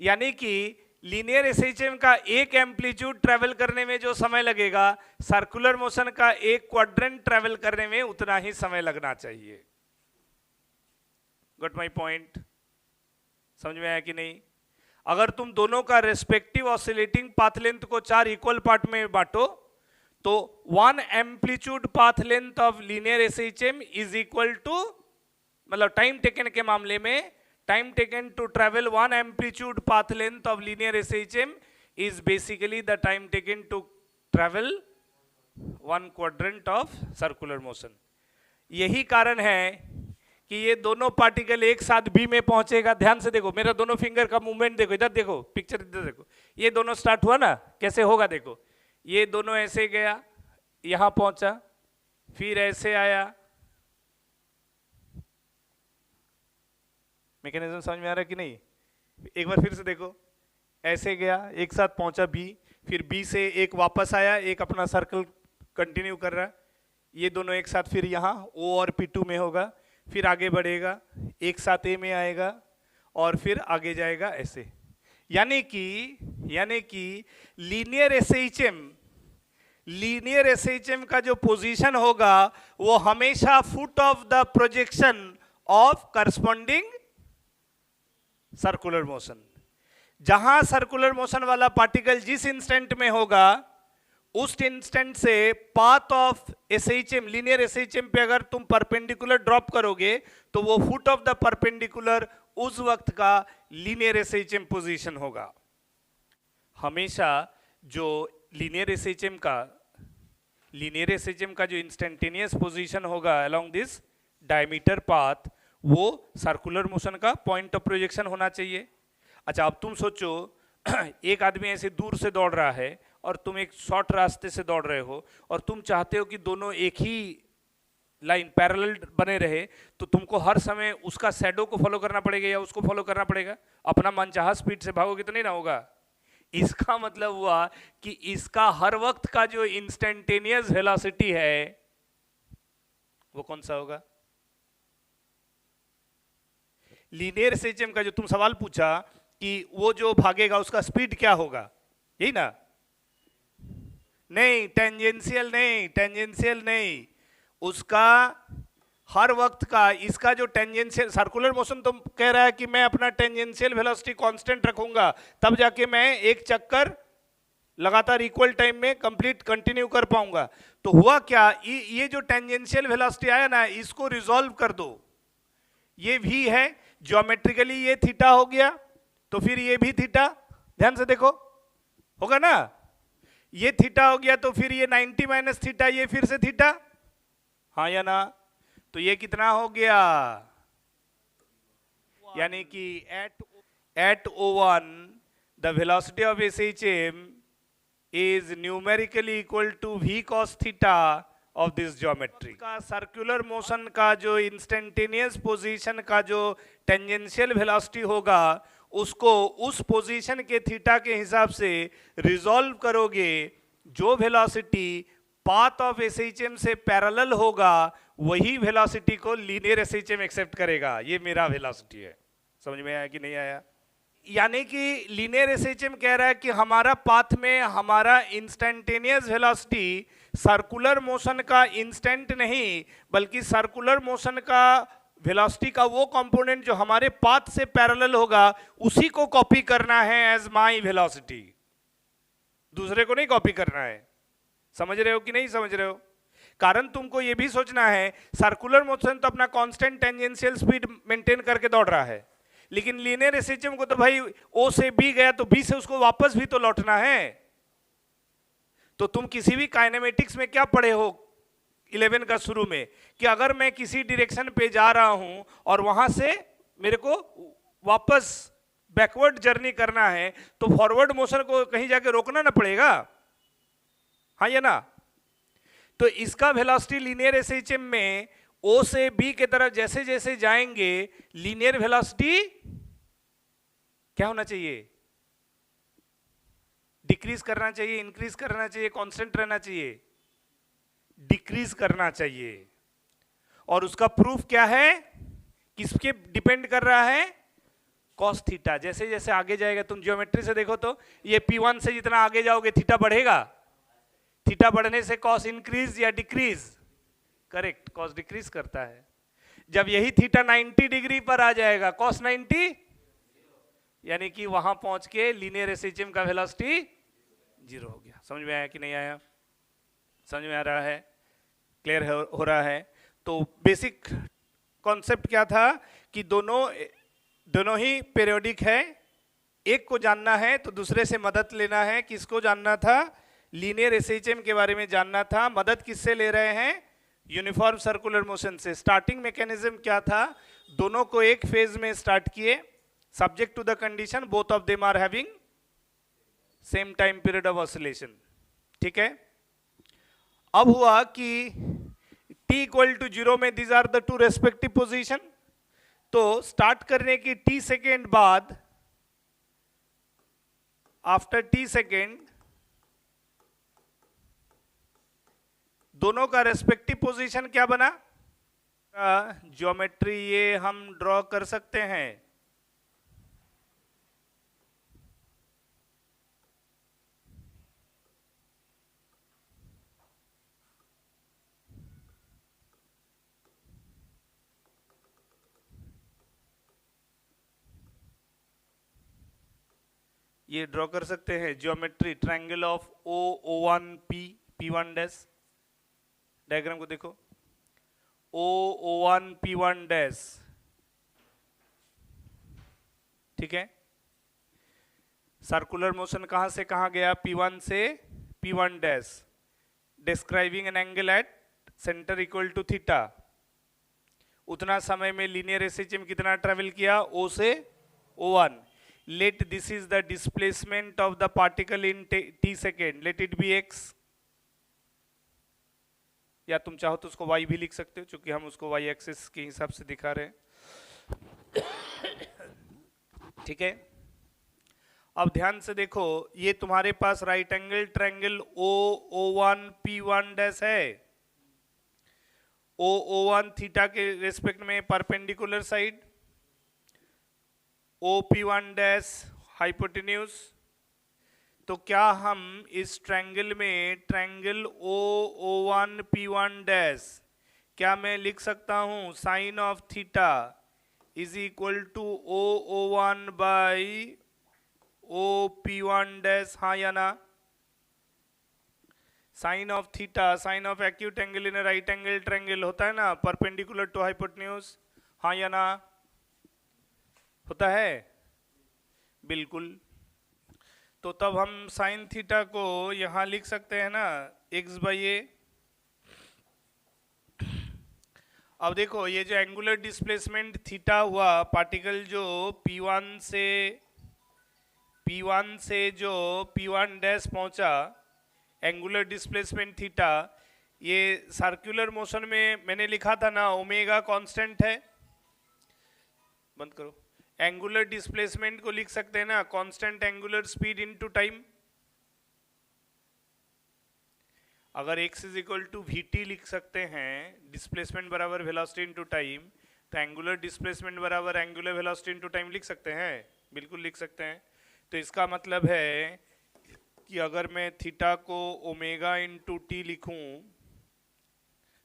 यानी कि लीनियर एसएचएम का एक एम्पलीट्यूड ट्रेवल करने में जो समय लगेगा, सर्कुलर मोशन का एक क्वाड्रेंट ट्रेवल करने में उतना ही समय लगना चाहिए। Got my point? समझ में आया कि नहीं? अगर तुम दोनों का रेस्पेक्टिव ऑसिलेटिंग पाथ लेंथ को 4 इक्वल पार्ट में बांटो तो 1 amplitude path length of linear SHM is equal to, मतलब टाइम टेकन के मामले में time taken to travel 1 amplitude path length of linear SHM is basically the time taken to travel 1 quadrant of circular motion. यही कारण है कि ये दोनों पार्टिकल एक साथ बी में पहुंचेगा। ध्यान से देखो, मेरा दोनों फिंगर का मूवमेंट देखो, इधर देखो, पिक्चर इधर देखो, ये दोनों स्टार्ट हुआ ना, कैसे होगा देखो, ये दोनों ऐसे गया, यहां पहुंचा, फिर ऐसे आया। मैकेनिज्म समझ में आ रहा है कि नहीं? एक बार फिर से देखो, ऐसे गया, एक साथ पहुंचा बी, फिर बी से एक वापस आया, एक अपना सर्कल कंटिन्यू कर रहा है, ये दोनों एक साथ फिर यहाँ ओ और P2 में होगा, फिर आगे बढ़ेगा, एक साथ ए में आएगा और फिर आगे जाएगा ऐसे। यानी कि लीनियर एसएचएम का जो पोजीशन होगा वो हमेशा foot of the projection of corresponding circular motion. जहां सर्कुलर मोशन वाला पार्टिकल जिस इंस्टेंट में होगा उस इंस्टेंट से path of SHM, linear SHM पे अगर तुम परपेंडिकुलर ड्रॉप करोगे तो वो फुट ऑफ द परपेंडिकुलर उस वक्त का लीनियर एसएचएम पोजीशन होगा। हमेशा जो लीनियर एसएचएम का जो इंस्टेंटेनियस पोजीशन होगा अलोंग दिस डायमीटर पाथ, वो सर्कुलर मोशन का पॉइंट ऑफ प्रोजेक्शन होना चाहिए। अच्छा, अब तुम सोचो, एक आदमी ऐसे दूर से दौड़ रहा है और तुम एक शॉर्ट रास्ते से दौड़ रहे हो और तुम चाहते हो कि दोनों एक ही लाइन पैरेलल बने रहे, तो तुमको हर समय उसका शैडो को फॉलो करना पड़ेगा या उसको फॉलो करना पड़ेगा? अपना मनचाहा स्पीड से भागोगे तो नहीं ना होगा। इसका मतलब हुआ कि इसका हर वक्त का जो इंस्टेंटेनियस वेलोसिटी है वो कौन सा होगा? लीनियर एसएचएम का जो तुम सवाल पूछा कि वो जो भागेगा उसका स्पीड क्या होगा, यही ना? नहीं, टेंजेंशियल नहीं, उसका हर वक्त का इसका जो टेंजेंशियल सर्कुलर मोशन तो कह रहा है कि मैं अपना टेंजेंशियल वेलोसिटी कांस्टेंट रखूंगा, तब जाके मैं एक चक्कर लगातार इक्वल टाइम में कंप्लीट कंटिन्यू कर पाऊंगा। तो हुआ क्या, ये जो टेंजेंशियल वेलोसिटी आया ना, इसको रिजॉल्व कर दो। ये भी है, ज्योमेट्रिकली ये थीटा हो गया, तो फिर ये भी थीटा, ध्यान से देखो, होगा ना, ये थीटा हो गया, तो फिर ये 90 माइनस थीटा, ये फिर से थीटा, हाँ या ना, तो ये कितना हो गया, यानी कि at O1 the velocity of SHM is numerically equal to v cos theta of this geometry। का सर्कुलर मोशन का जो इंस्टेंटेनियस पोजीशन का जो टेंजेंशियल वेलोसिटी होगा, उसको उस पोजीशन के थीटा के हिसाब से रिजॉल्व करोगे। जो वेलोसिटी पाथ ऑफ SHM से पैरेलल होगा, वही वेलोसिटी को लीनियर SHM एक्सेप्ट करेगा। ये मेरा वेलोसिटी है, समझ में आया कि नहीं आया? यानी कि लीनियर SHM कह रहा है कि हमारा पाथ में हमारा इंस्टेंटेनियस वेलोसिटी सर्कुलर मोशन का इंस्टेंट नहीं, बल्कि सर्कुलर मोशन का वेलोसिटी का वो कंपोनेंट जो हमारे पाथ से पैरेलल होगा, उसी को कॉपी करना है एज माय वेलोसिटी, दूसरे को नहीं कॉपी करना है। समझ रहे हो कि नहीं समझ रहे हो? कारण तुमको ये भी सोचना है, सर्कुलर मोशन तो अपना कांस्टेंट टेंजेंशियल स्पीड मेंटेन करके दौड़ रहा है, लेकिन लीनियर SHM को तो भाई O से B गया तो B से उसको वापस भी तो लौटना है। तो तुम किसी भी काइनेमेटिक्स में क्या पढ़े हो 11 का शुरू में, कि अगर मैं किसी डायरेक्शन पे जा रहा हूं और वहां से मेरे को वापस बैकवर्ड जर्नी करना है, तो फॉरवर्ड मोशन को कहीं जाके रोकना ना पड़ेगा, हाँ या ना? तो इसका वेलोसिटी लीनियर SHM में O से B के तरफ जैसे जैसे जाएंगे, लीनियर वेलोसिटी क्या होना चाहिए? डिक्रीज करना चाहिए, इंक्रीज करना चाहिए, कांस्टेंट रहना चाहिए? डिक्रीज करना चाहिए। और उसका प्रूफ क्या है? किसके डिपेंड कर रहा है? Cos theta. जैसे जैसे आगे जाएगा, तुम ज्योमेट्री से देखो तो ये P1 से जितना आगे जाओगे थीटा बढ़ेगा, थीटा बढ़ने से कॉस इंक्रीज या डिक्रीज? करेक्ट, कॉस डिक्रीज करता है। जब यही थीटा 90 डिग्री पर आ जाएगा, कॉस 90, यानी कि वहां पहुंच के लीनियर SHM का वेलोसिटी 0 हो गया। समझ में आया कि नहीं आया? समझ में आ रहा है? क्लियर हो रहा है? तो बेसिक कॉन्सेप्ट क्या था कि दोनों ही पीरियोडिक है, एक को जानना है तो दूसरे से मदद लेना है। किसको जानना था? लीनियर SHM के बारे में जानना था। मदद किससे ले रहे हैं? यूनिफॉर्म सर्कुलर मोशन से। स्टार्टिंग मैकेनिज्म क्या था? दोनों को एक फेज में स्टार्ट किए, subject to the condition both of them are having same time period of oscillation. ठीक है, अब हुआ कि t इक्वल टू 0 में these are the two respective position. तो स्टार्ट करने की t सेकेंड बाद, आफ्टर t सेकेंड, दोनों का रेस्पेक्टिव पोजीशन क्या बना? ज्योमेट्री ये हम ड्रॉ कर सकते हैं। ये ड्रॉ कर सकते हैं geometry, triangle of O1P P1 dash. Diagram को देखो, O1 P1 डैश, ठीक है। सर्कुलर मोशन कहां से कहां गया? P1 से P1 dash, describing an angle at centre equal to theta. उतना समय में लीनियर SHM कितना ट्रेवल किया? O से O1। Let this is the displacement of the particle in t second, let it be x, या तुम चाहो तो उसको y भी लिख सकते हो, क्योंकि हम उसको y एक्सिस के हिसाब से दिखा रहे हैं। ठीक है, अब ध्यान से देखो, ये तुम्हारे पास right angle triangle O1 P1 dash है। O1 थीटा के रेस्पेक्ट में perpendicular side, OP1 dash hypotenuse. तो क्या हम इस ट्रायंगल में, ट्रायंगल O1 P1 डैश, क्या मैं लिख सकता हूं sine of theta is equal to O01 by OP1 dash, हाँ या ना? Sine of theta sine of acute angle in right angle triangle होता है ना, परपेंडिकुलर टू हाइपोटेन्यूज, हाँ या ना? होता है बिल्कुल। तो तब हम साइन थीटा को यहां लिख सकते हैं ना x बाई ए। अब देखो ये जो एंगुलर डिस्प्लेसमेंट थीटा हुआ, पार्टिकल जो P1 से जो P1 डैश पहुंचा, एंगुलर डिस्प्लेसमेंट थीटा, ये सर्कुलर मोशन में मैंने लिखा था ना ओमेगा कांस्टेंट है। बंद करो। एंगुलर डिस्प्लेसमेंट को लिख सकते हैं ना constant angular speed into time. अगर x is equal to v लिख सकते हैं, डिस्प्लेसमेंट बराबर वेलोसिटी इनटू टाइम, तो एंगुलर डिस्प्लेसमेंट बराबर एंगुलर वेलोसिटी इनटू टाइम लिख सकते हैं, बिल्कुल लिख सकते हैं। तो इसका मतलब है कि अगर मैं थीटा को ओमेगा इंटू टी लिखूं,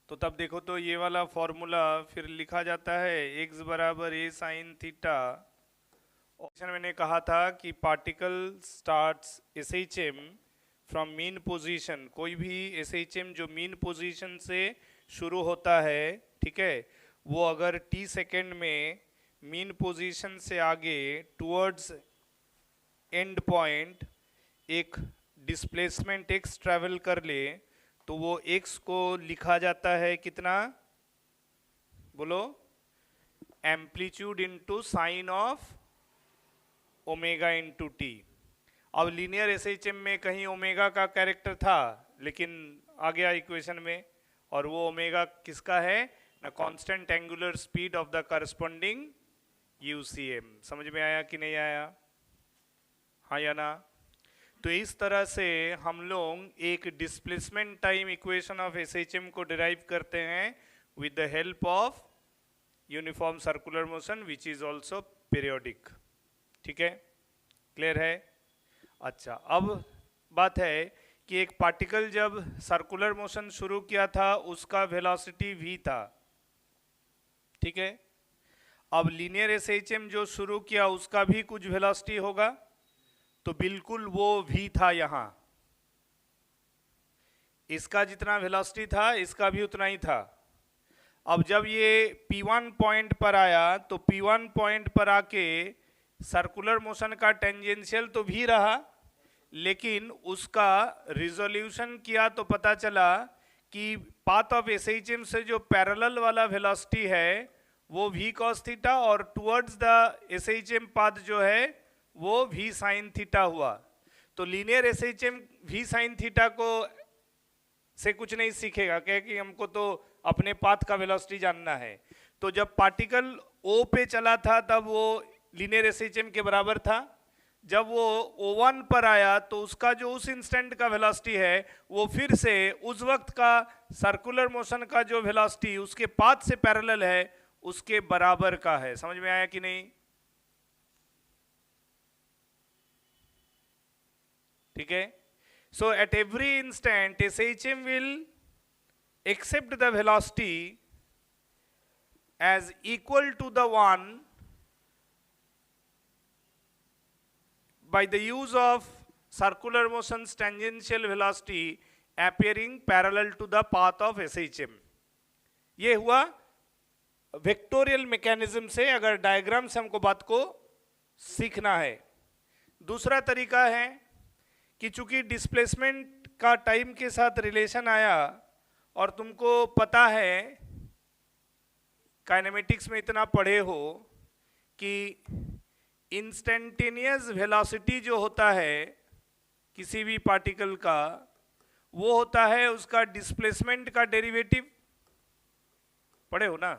तो तब देखो तो ये वाला फॉर्मूला फिर लिखा जाता है x बराबर a साइन थीटा। ऑप्शन मैंने कहा था कि particle starts SHM from mean position, कोई भी SHM जो मीन पोजीशन से शुरू होता है, ठीक है, वो अगर t सेकेंड में मीन पोजीशन से आगे टुवर्ड्स एंड पॉइंट एक डिस्प्लेसमेंट x ट्रैवल कर ले, तो वो x को लिखा जाता है कितना, बोलो, amplitude into sine of omega into T. अब लीनियर SHM में कहीं ओमेगा का कैरेक्टर था, लेकिन आ गया इक्वेशन में, और वो ओमेगा किसका है ना, constant angular speed of the corresponding UCM। समझ में आया कि नहीं आया, हाँ या ना? तो इस तरह से हम लोग एक displacement time equation of SHM को डिराइव करते हैं with the help of uniform circular motion which is also periodic. ठीक है, क्लियर है? अच्छा, अब बात है कि एक पार्टिकल जब सर्कुलर मोशन शुरू किया था उसका वेलोसिटी v था, ठीक है। अब लीनियर SHM जो शुरू किया उसका भी कुछ वेलोसिटी होगा, तो बिल्कुल वो v था यहां, इसका जितना वेलोसिटी था इसका भी उतना ही था। अब जब ये P1 पॉइंट पर आया तो P1 पॉइंट पर आके सर्कुलर मोशन का टेंजेंशियल तो भी रहा, लेकिन उसका रिजोल्यूशन किया तो पता चला कि पाथ ऑफ SHM से जो पैरेलल वाला वेलोसिटी है वो v cos थीटा, और टुवर्ड्स द SHM पाथ जो है वो v sin थीटा हुआ। तो linear SHM v sin theta को से कुछ नहीं सीखेगा, क्या कि हमको तो अपने पाथ का वेलोसिटी जानना है। तो जब पार्टिकल O पे चला था तब वो लीनियर SHM के बराबर था, जब वो O1 पर आया तो उसका जो उस इंस्टेंट का वेलोसिटी है वो फिर से उस वक्त का सर्कुलर मोशन का जो वेलोसिटी उसके पाथ से पैरेलल है उसके बराबर का है। समझ में आया कि नहीं? ठीक है, so at every instant SHM will accept the velocity as equal to the one by the use of circular motion's tangential velocity appearing parallel to the path of SHM। ये हुआ वेक्टोरियल मैकेनिज्म से, अगर diagram से हमको बात को सीखना है। दूसरा तरीका है कि चूंकि डिस्प्लेसमेंट का टाइम के साथ रिलेशन आया और तुमको पता है काइनेमेटिक्स में इतना पढ़े हो कि इंस्टेंटेनियस वेलोसिटी जो होता है किसी भी पार्टिकल का वो होता है उसका डिस्प्लेसमेंट का डेरिवेटिव, पढ़े हो ना?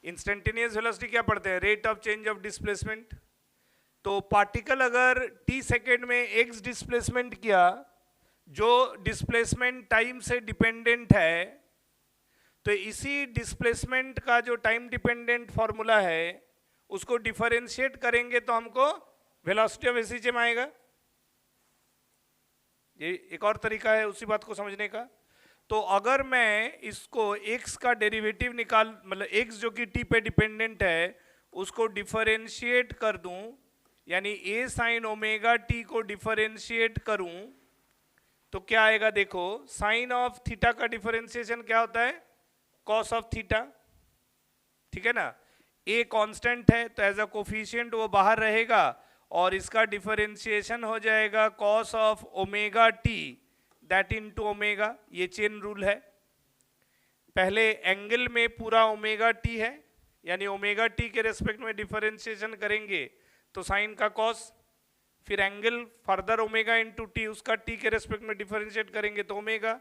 इंस्टेंटेनियस वेलोसिटी क्या पढ़ते हैं? Rate of change of displacement. तो पार्टिकल अगर t सेकेंड में x डिस्प्लेसमेंट किया जो डिस्प्लेसमेंट टाइम से डिपेंडेंट है, तो इसी डिस्प्लेसमेंट का जो टाइम डिपेंडेंट फॉर्मूला है उसको डिफरेंशिएट करेंगे तो हमको वेलोसिटी ऑफ SHM आएगा। ये एक और तरीका है उसी बात को समझने का। तो अगर मैं इसको x का डेरिवेटिव निकाल, मतलब x जो कि t पे डिपेंडेंट है, उसको डिफरेंशिएट कर दूं, यानी a साइन ओमेगा t को डिफरेंशिएट करूं, तो क्या आएगा? देखो, साइन ऑफ थीटा का डिफरेंशिएशन क्या होता है? कॉस ऑफ थीटा, ठीक है ना। a कांस्टेंट है तो एज अ कोफिशिएंट वो बाहर रहेगा, और इसका डिफरेंशिएशन हो जाएगा cos of omega T that into omega. ये चेन रूल है। पहले एंगल में पूरा ओमेगा टी है, यानी ओमेगा टी के रेस्पेक्ट में डिफरेंशिएशन करेंगे तो साइन का कॉस, फिर angle further omega into T, उसका टी के रेस्पेक्ट में डिफरेंशिएट करेंगे तो ओमेगा।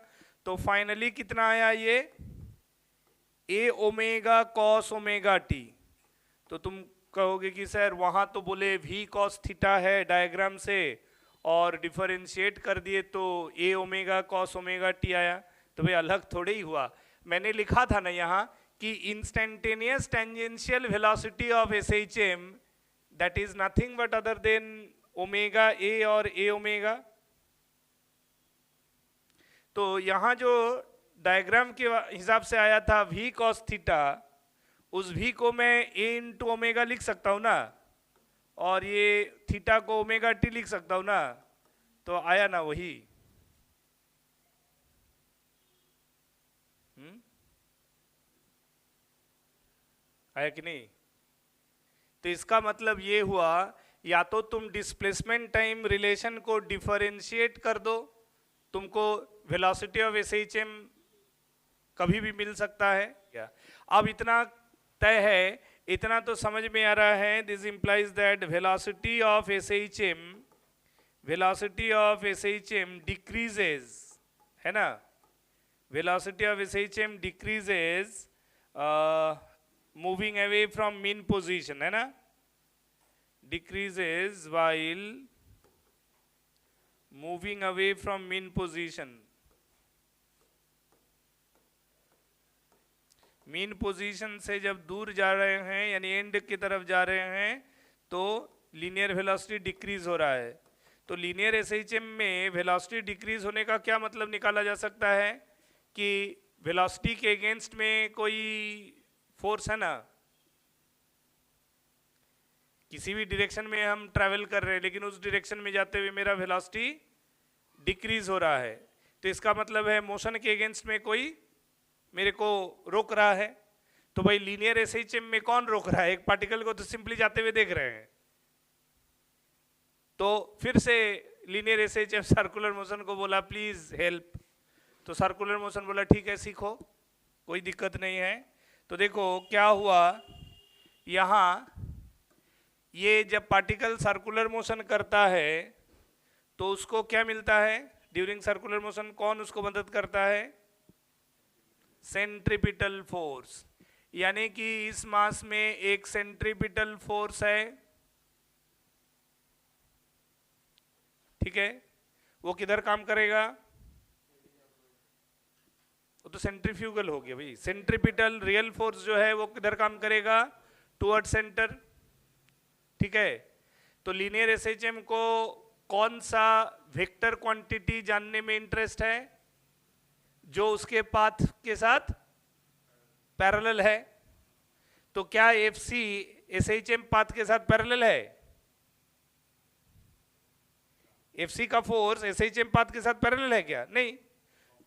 तो फाइनली कितना आया? ये ए ओमेगा कॉस ओमेगा टी। तो तुम कहोगे कि सर वहां तो बोले वी कॉस थीटा है डायग्राम से, और डिफरेंशिएट कर दिए तो ए ओमेगा कॉस ओमेगा टी आया। तो भाई अलग थोड़े ही हुआ। मैंने लिखा था ना यहाँ कि instantaneous tangential velocity of S H M that is nothing but other than omega a और ए ओमेगा। तो यहाँ जो डायग्राम के हिसाब से आया था v cos थीटा, उस v को मैं a इंटू ओमेगा लिख सकता हूँ ना, और ये थीटा को ओमेगा टी लिख सकता हूँ ना, तो आया ना वही। आया कि नहीं? तो इसका मतलब ये हुआ, या तो तुम डिस्प्लेसमेंट टाइम रिलेशन को डिफरेंशिएट कर दो, तुमको velocity of S H M कभी भी मिल सकता है क्या। अब इतना तय है, इतना तो समझ में आ रहा है। This implies that velocity of S H M, velocity of S H M decreases, है ना। Velocity of S H M decreases moving away from mean position, है ना, decreases while moving away from mean position. Mean position से जब दूर जा रहे हैं, यानी एंड की तरफ जा रहे हैं, तो लीनियर वेलोसिटी डिक्रीज हो रहा है। तो लीनियर एसएचएम में वेलोसिटी डिक्रीज होने का क्या मतलब निकाला जा सकता है कि वेलोसिटी के अगेंस्ट में कोई फोर्स है ना, किसी भी डायरेक्शन में हम ट्रैवल कर रहे हैं लेकिन उस डायरेक्शन में जाते हुए मेरा वेलोसिटी डिक्रीज हो रहा है, तो इसका मतलब है मोशन के अगेंस्ट में कोई मेरे को रोक रहा है। तो भाई लीनियर एसएचएम में कौन रोक रहा है? एक पार्टिकल को तो सिंपली जाते हुए देख रहे हैं। तो फिर से लीनियर एसएचएम सर्कुलर मोशन को बोला प्लीज हेल्प, तो सर्कुलर मोशन बोला ठीक है सीखो, कोई दिक्कत नहीं है। तो देखो क्या हुआ, यहाँ ये जब पार्टिकल सर्कुलर मोशन करता है तो उसको क्या मिलता है ड्यूरिंग सर्कुलर मोशन? कौन उसको मदद करता है? Centripetal force. यानी कि इस मास में एक सेंट्रीपिटल फोर्स है, ठीक है। वो किधर काम करेगा? वो तो सेंट्रीफ्यूगल हो गया भाई। सेंट्रीपिटल रियल फोर्स जो है वो किधर काम करेगा? टुवर्ड सेंटर, ठीक है। तो लीनियर एसएचएम को कौन सा वेक्टर क्वांटिटी जानने में इंटरेस्ट है? जो उसके पाथ के साथ पैरेलल है। तो क्या एफसी एसएचएम पाथ के साथ पैरेलल है? एफसी का फोर्स एसएचएम पाथ के साथ पैरेलल है क्या? नहीं।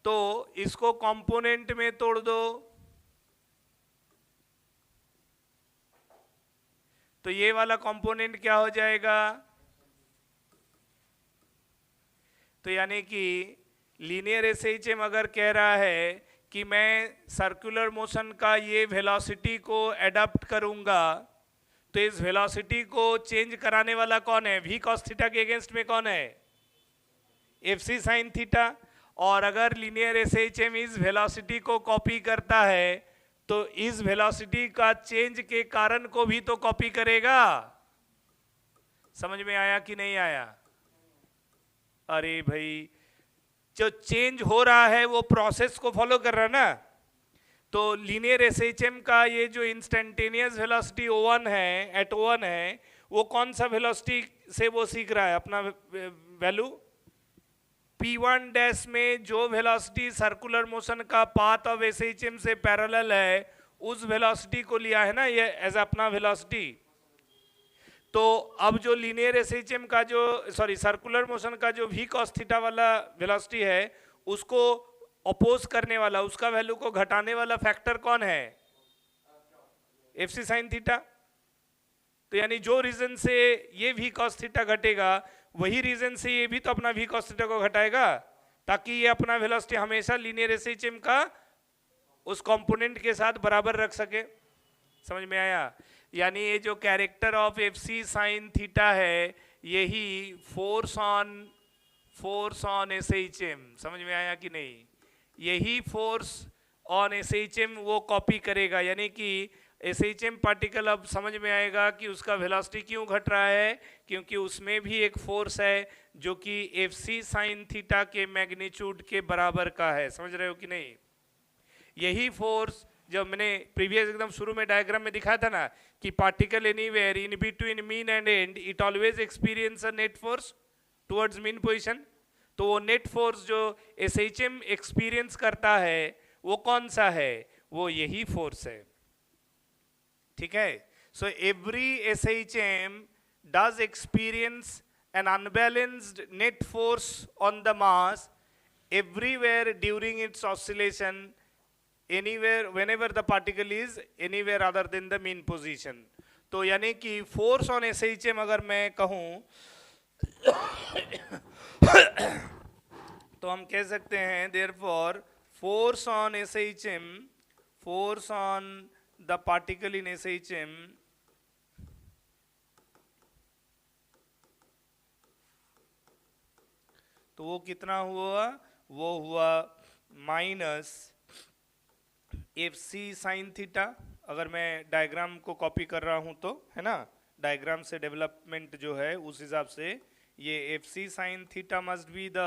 तो इसको कंपोनेंट में तोड़ दो, तो ये वाला कंपोनेंट क्या हो जाएगा? तो यानी कि लीनियर एसएचएम अगर कह रहा है कि मैं सर्कुलर मोशन का ये वेलोसिटी को एडाप्ट करूंगा, तो इस वेलोसिटी को चेंज कराने वाला कौन है? v cos थीटा के अगेंस्ट में कौन है? fc sin theta. और अगर लीनियर एसएचएम इस वेलोसिटी को कॉपी करता है तो इस वेलोसिटी का चेंज के कारण को भी तो कॉपी करेगा। समझ में आया कि नहीं आया? अरे भाई जो चेंज हो रहा है वो प्रोसेस को फॉलो कर रहा है ना। तो लीनियर एसएचएम का ये जो इंस्टेंटेनियस वेलोसिटी O1 है, एट O1 है, वो कौन सा वेलोसिटी से वो सीख रहा है अपना वैल्यू? P1 डैश में जो वेलोसिटी सर्कुलर मोशन का पाथ ऑफ SHM से पैरेलल है उस वेलोसिटी को लिया है ना ये एज अपना वेलोसिटी। तो अब जो लीनियर SHM का जो सर्कुलर मोशन का जो v cos थीटा वाला वेलोसिटी है उसको अपोज करने वाला, उसका वैल्यू को घटाने वाला फैक्टर कौन है? FC sin theta. तो यानी जो रीजन से ये v cos थीटा घटेगा वही रीजन से ये भी तो अपना v cos थीटा को घटाएगा, ताकि ये अपना वेलोसिटी हमेशा लीनियर SHM का उस कंपोनेंट के साथ बराबर रख सके। समझ में आया? यानी ये जो character of FC sin theta है यही फोर्स ऑन SHM, समझ में आया कि नहीं? यही फोर्स ऑन SHM वो कॉपी करेगा, यानी कि SHM पार्टिकल अब समझ में आएगा कि उसका वेलोसिटी क्यों घट रहा है, क्योंकि उसमें भी एक फोर्स है जो कि FC sin थीटा के मैग्नीट्यूड के बराबर का है। समझ रहे हो कि नहीं? यही फोर्स जब मैंने प्रीवियस एकदम शुरू में डायग्राम में दिखाया था ना कि particle anywhere in between mean and and it always experience a net force towards mean position. तो वो नेट फोर्स जो SHM एक्सपीरियंस करता है वो कौन सा है? वो यही फोर्स है। ठीक है? So every SHM does experience N unbalanced net force on the mass everywhere during its oscillation, anywhere whenever the particle is anywhere other than the mean position। तो यानी कि फोर्स ऑन SHM अगर मैं कहूं तो हम कह सकते हैं therefore force on SHM, force on the particle in SHM तो वो कितना हुआ? वो हुआ माइनस FC sin थीटा। अगर मैं डायग्राम को कॉपी कर रहा हूं तो, है ना, डायग्राम से डेवलपमेंट जो है उस हिसाब से ये FC sin theta must be the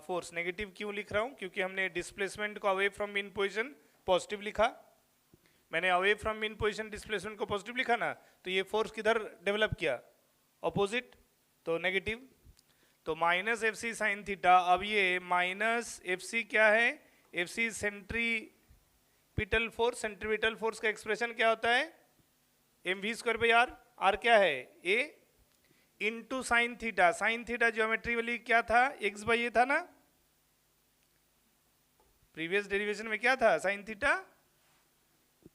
force. Negative क्यों लिख रहा हूं? क्योंकि हमने डिस्प्लेसमेंट को away from mean position positive लिखा। मैंने away from mean position displacement को पॉजिटिव लिखा ना, तो ये फोर्स किधर डेवलप किया? अपोजिट, तो नेगेटिव। तो माइनस FC sin थीटा। अब ये माइनस FC क्या है? FC centripetal force. Centripetal force का एक्सप्रेशन क्या होता है? mv²/r। r क्या है? a into sine theta. Sine theta geometry वाली क्या था? x/a था ना, प्रीवियस डेरिवेशन में क्या था? साइन थीटा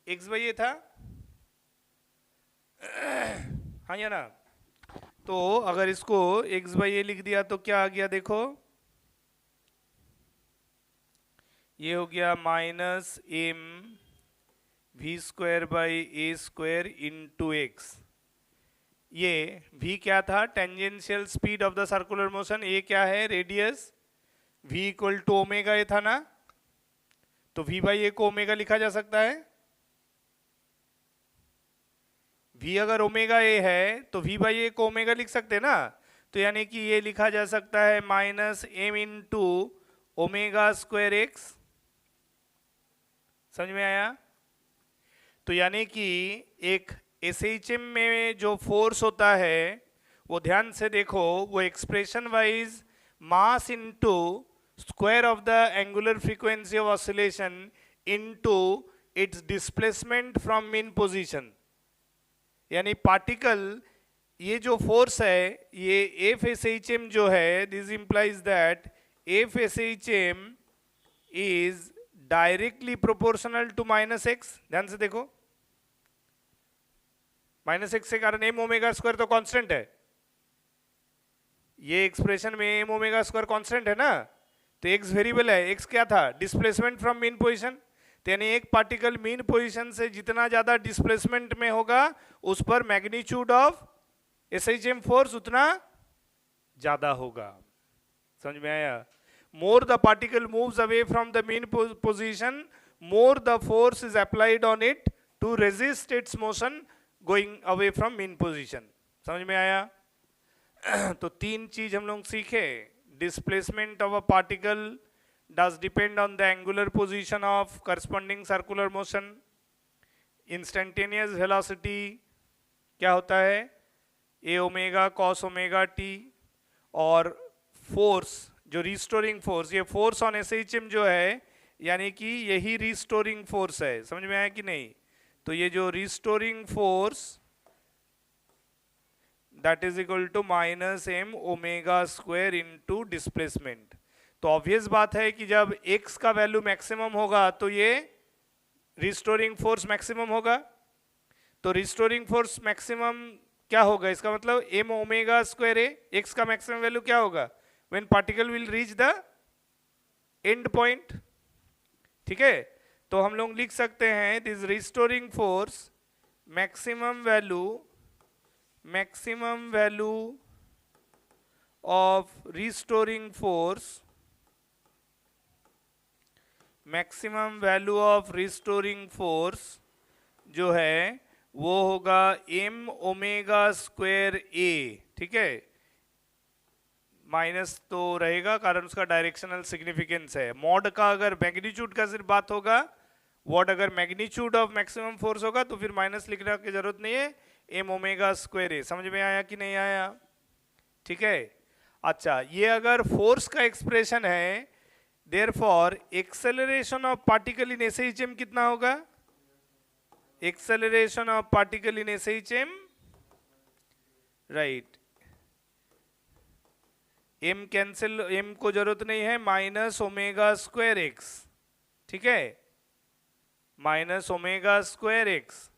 x/a था। हाँ या ना? तो अगर इसको x/a लिख दिया तो क्या आ गया? देखो ये हो गया माइनस mv²/a² इंटू x। ये v क्या था? Tangential speed of the circular motion. a क्या है? Radius. v equal to omega a था ना, तो v/a को ओमेगा लिखा जा सकता है। v अगर ओमेगा ए है तो v/a को ओमेगा लिख सकते हैं ना, तो यानी कि ये लिखा जा सकता है माइनस m इंटू ओमेगा² x। समझ में आया? तो यानी कि एक SHM में जो फोर्स होता है वो ध्यान से देखो, वो expression wise mass into square of the angular frequency of oscillation into its displacement from mean position. यानी पार्टिकल ये जो फोर्स है ये FSHM जो है, this implies that FSHM is directly proportional to -x। ध्यान से देखो, -x के कारण m⍵² तो कांस्टेंट है। ये एक्सप्रेशन में m⍵² कांस्टेंट है ना, तो x वेरिएबल है। x क्या था? Displacement from mean position. तो यानी एक पार्टिकल मीन पोजीशन से जितना ज्यादा डिस्प्लेसमेंट में होगा उस पर मैग्नीट्यूड ऑफ SHM फोर्स उतना ज्यादा होगा। समझ में आया? More the particle moves away from the mean position, more the force is applied on it to resist its motion going away from mean position। समझ में आया? तो तीन चीज हम लोग सीखे। Displacement of a particle does depend on the angular position of corresponding circular motion। instantaneous velocity क्या होता है? a omega cos omega t। और फोर्स जो रिस्टोरिंग फोर्स, ये फोर्स ऑन एसएचएम जो है, यानी कि यही रिस्टोरिंग फोर्स है, समझ में आया कि नहीं? तो ये जो restoring force that is equal to minus m omega square into displacement. तो ऑब्वियस बात है कि जब x का वैल्यू मैक्सिमम होगा तो ये रिस्टोरिंग फोर्स मैक्सिमम होगा। तो रिस्टोरिंग फोर्स मैक्सिमम क्या होगा? इसका मतलब एम ओमेगा स्क्वायर है। x का मैक्सिमम वैल्यू क्या होगा? When particle will reach the end point. ठीक है, तो हम लोग लिख सकते हैं this restoring force maximum value of restoring force, maximum value of restoring force जो है वो होगा एम ओमेगा स्क्वायर ए। ठीक है, माइनस तो रहेगा कारण उसका डायरेक्शनल सिग्निफिकेंस है। मॉड का अगर मैग्नीट्यूड का सिर्फ बात होगा, वॉट अगर मैग्नीट्यूड ऑफ मैक्सिमम फोर्स होगा तो फिर माइनस लिखने की जरूरत नहीं है, एम ओमेगा स्क्वायर ए। समझ में आया कि नहीं आया? ठीक है, अच्छा ये अगर फोर्स का एक्सप्रेशन है, therefore acceleration of particle in SHM कितना होगा? Acceleration of particle in SHM, right, M cancel, M को जरूरत नहीं है, माइनस ओमेगा स्क्वायर एक्स। ठीक है, माइनस ओमेगा स्क्वायर एक्स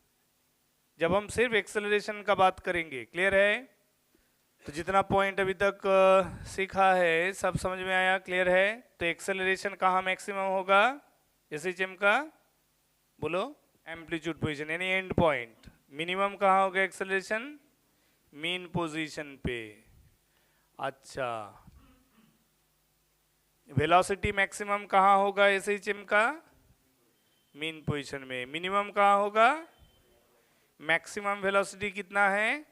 जब हम सिर्फ एक्सेलरेशन का बात करेंगे। क्लियर है? तो जितना पॉइंट अभी तक सीखा है सब समझ में आया? क्लियर है? तो एक्सेलरेशन कहाँ मैक्सिमम होगा एसएचएम का? बोलो। एम्पलीट्यूड पोजीशन यानी एंड पॉइंट। मिनिमम कहाँ होगा एक्सेलरेशन? मीन पोजीशन पे। अच्छा, वेलोसिटी मैक्सिमम कहाँ होगा एसएचएम का? मीन पोजीशन में। मिनिमम कहाँ होगा? मैक्सिमम वेलोसिटी कितना है?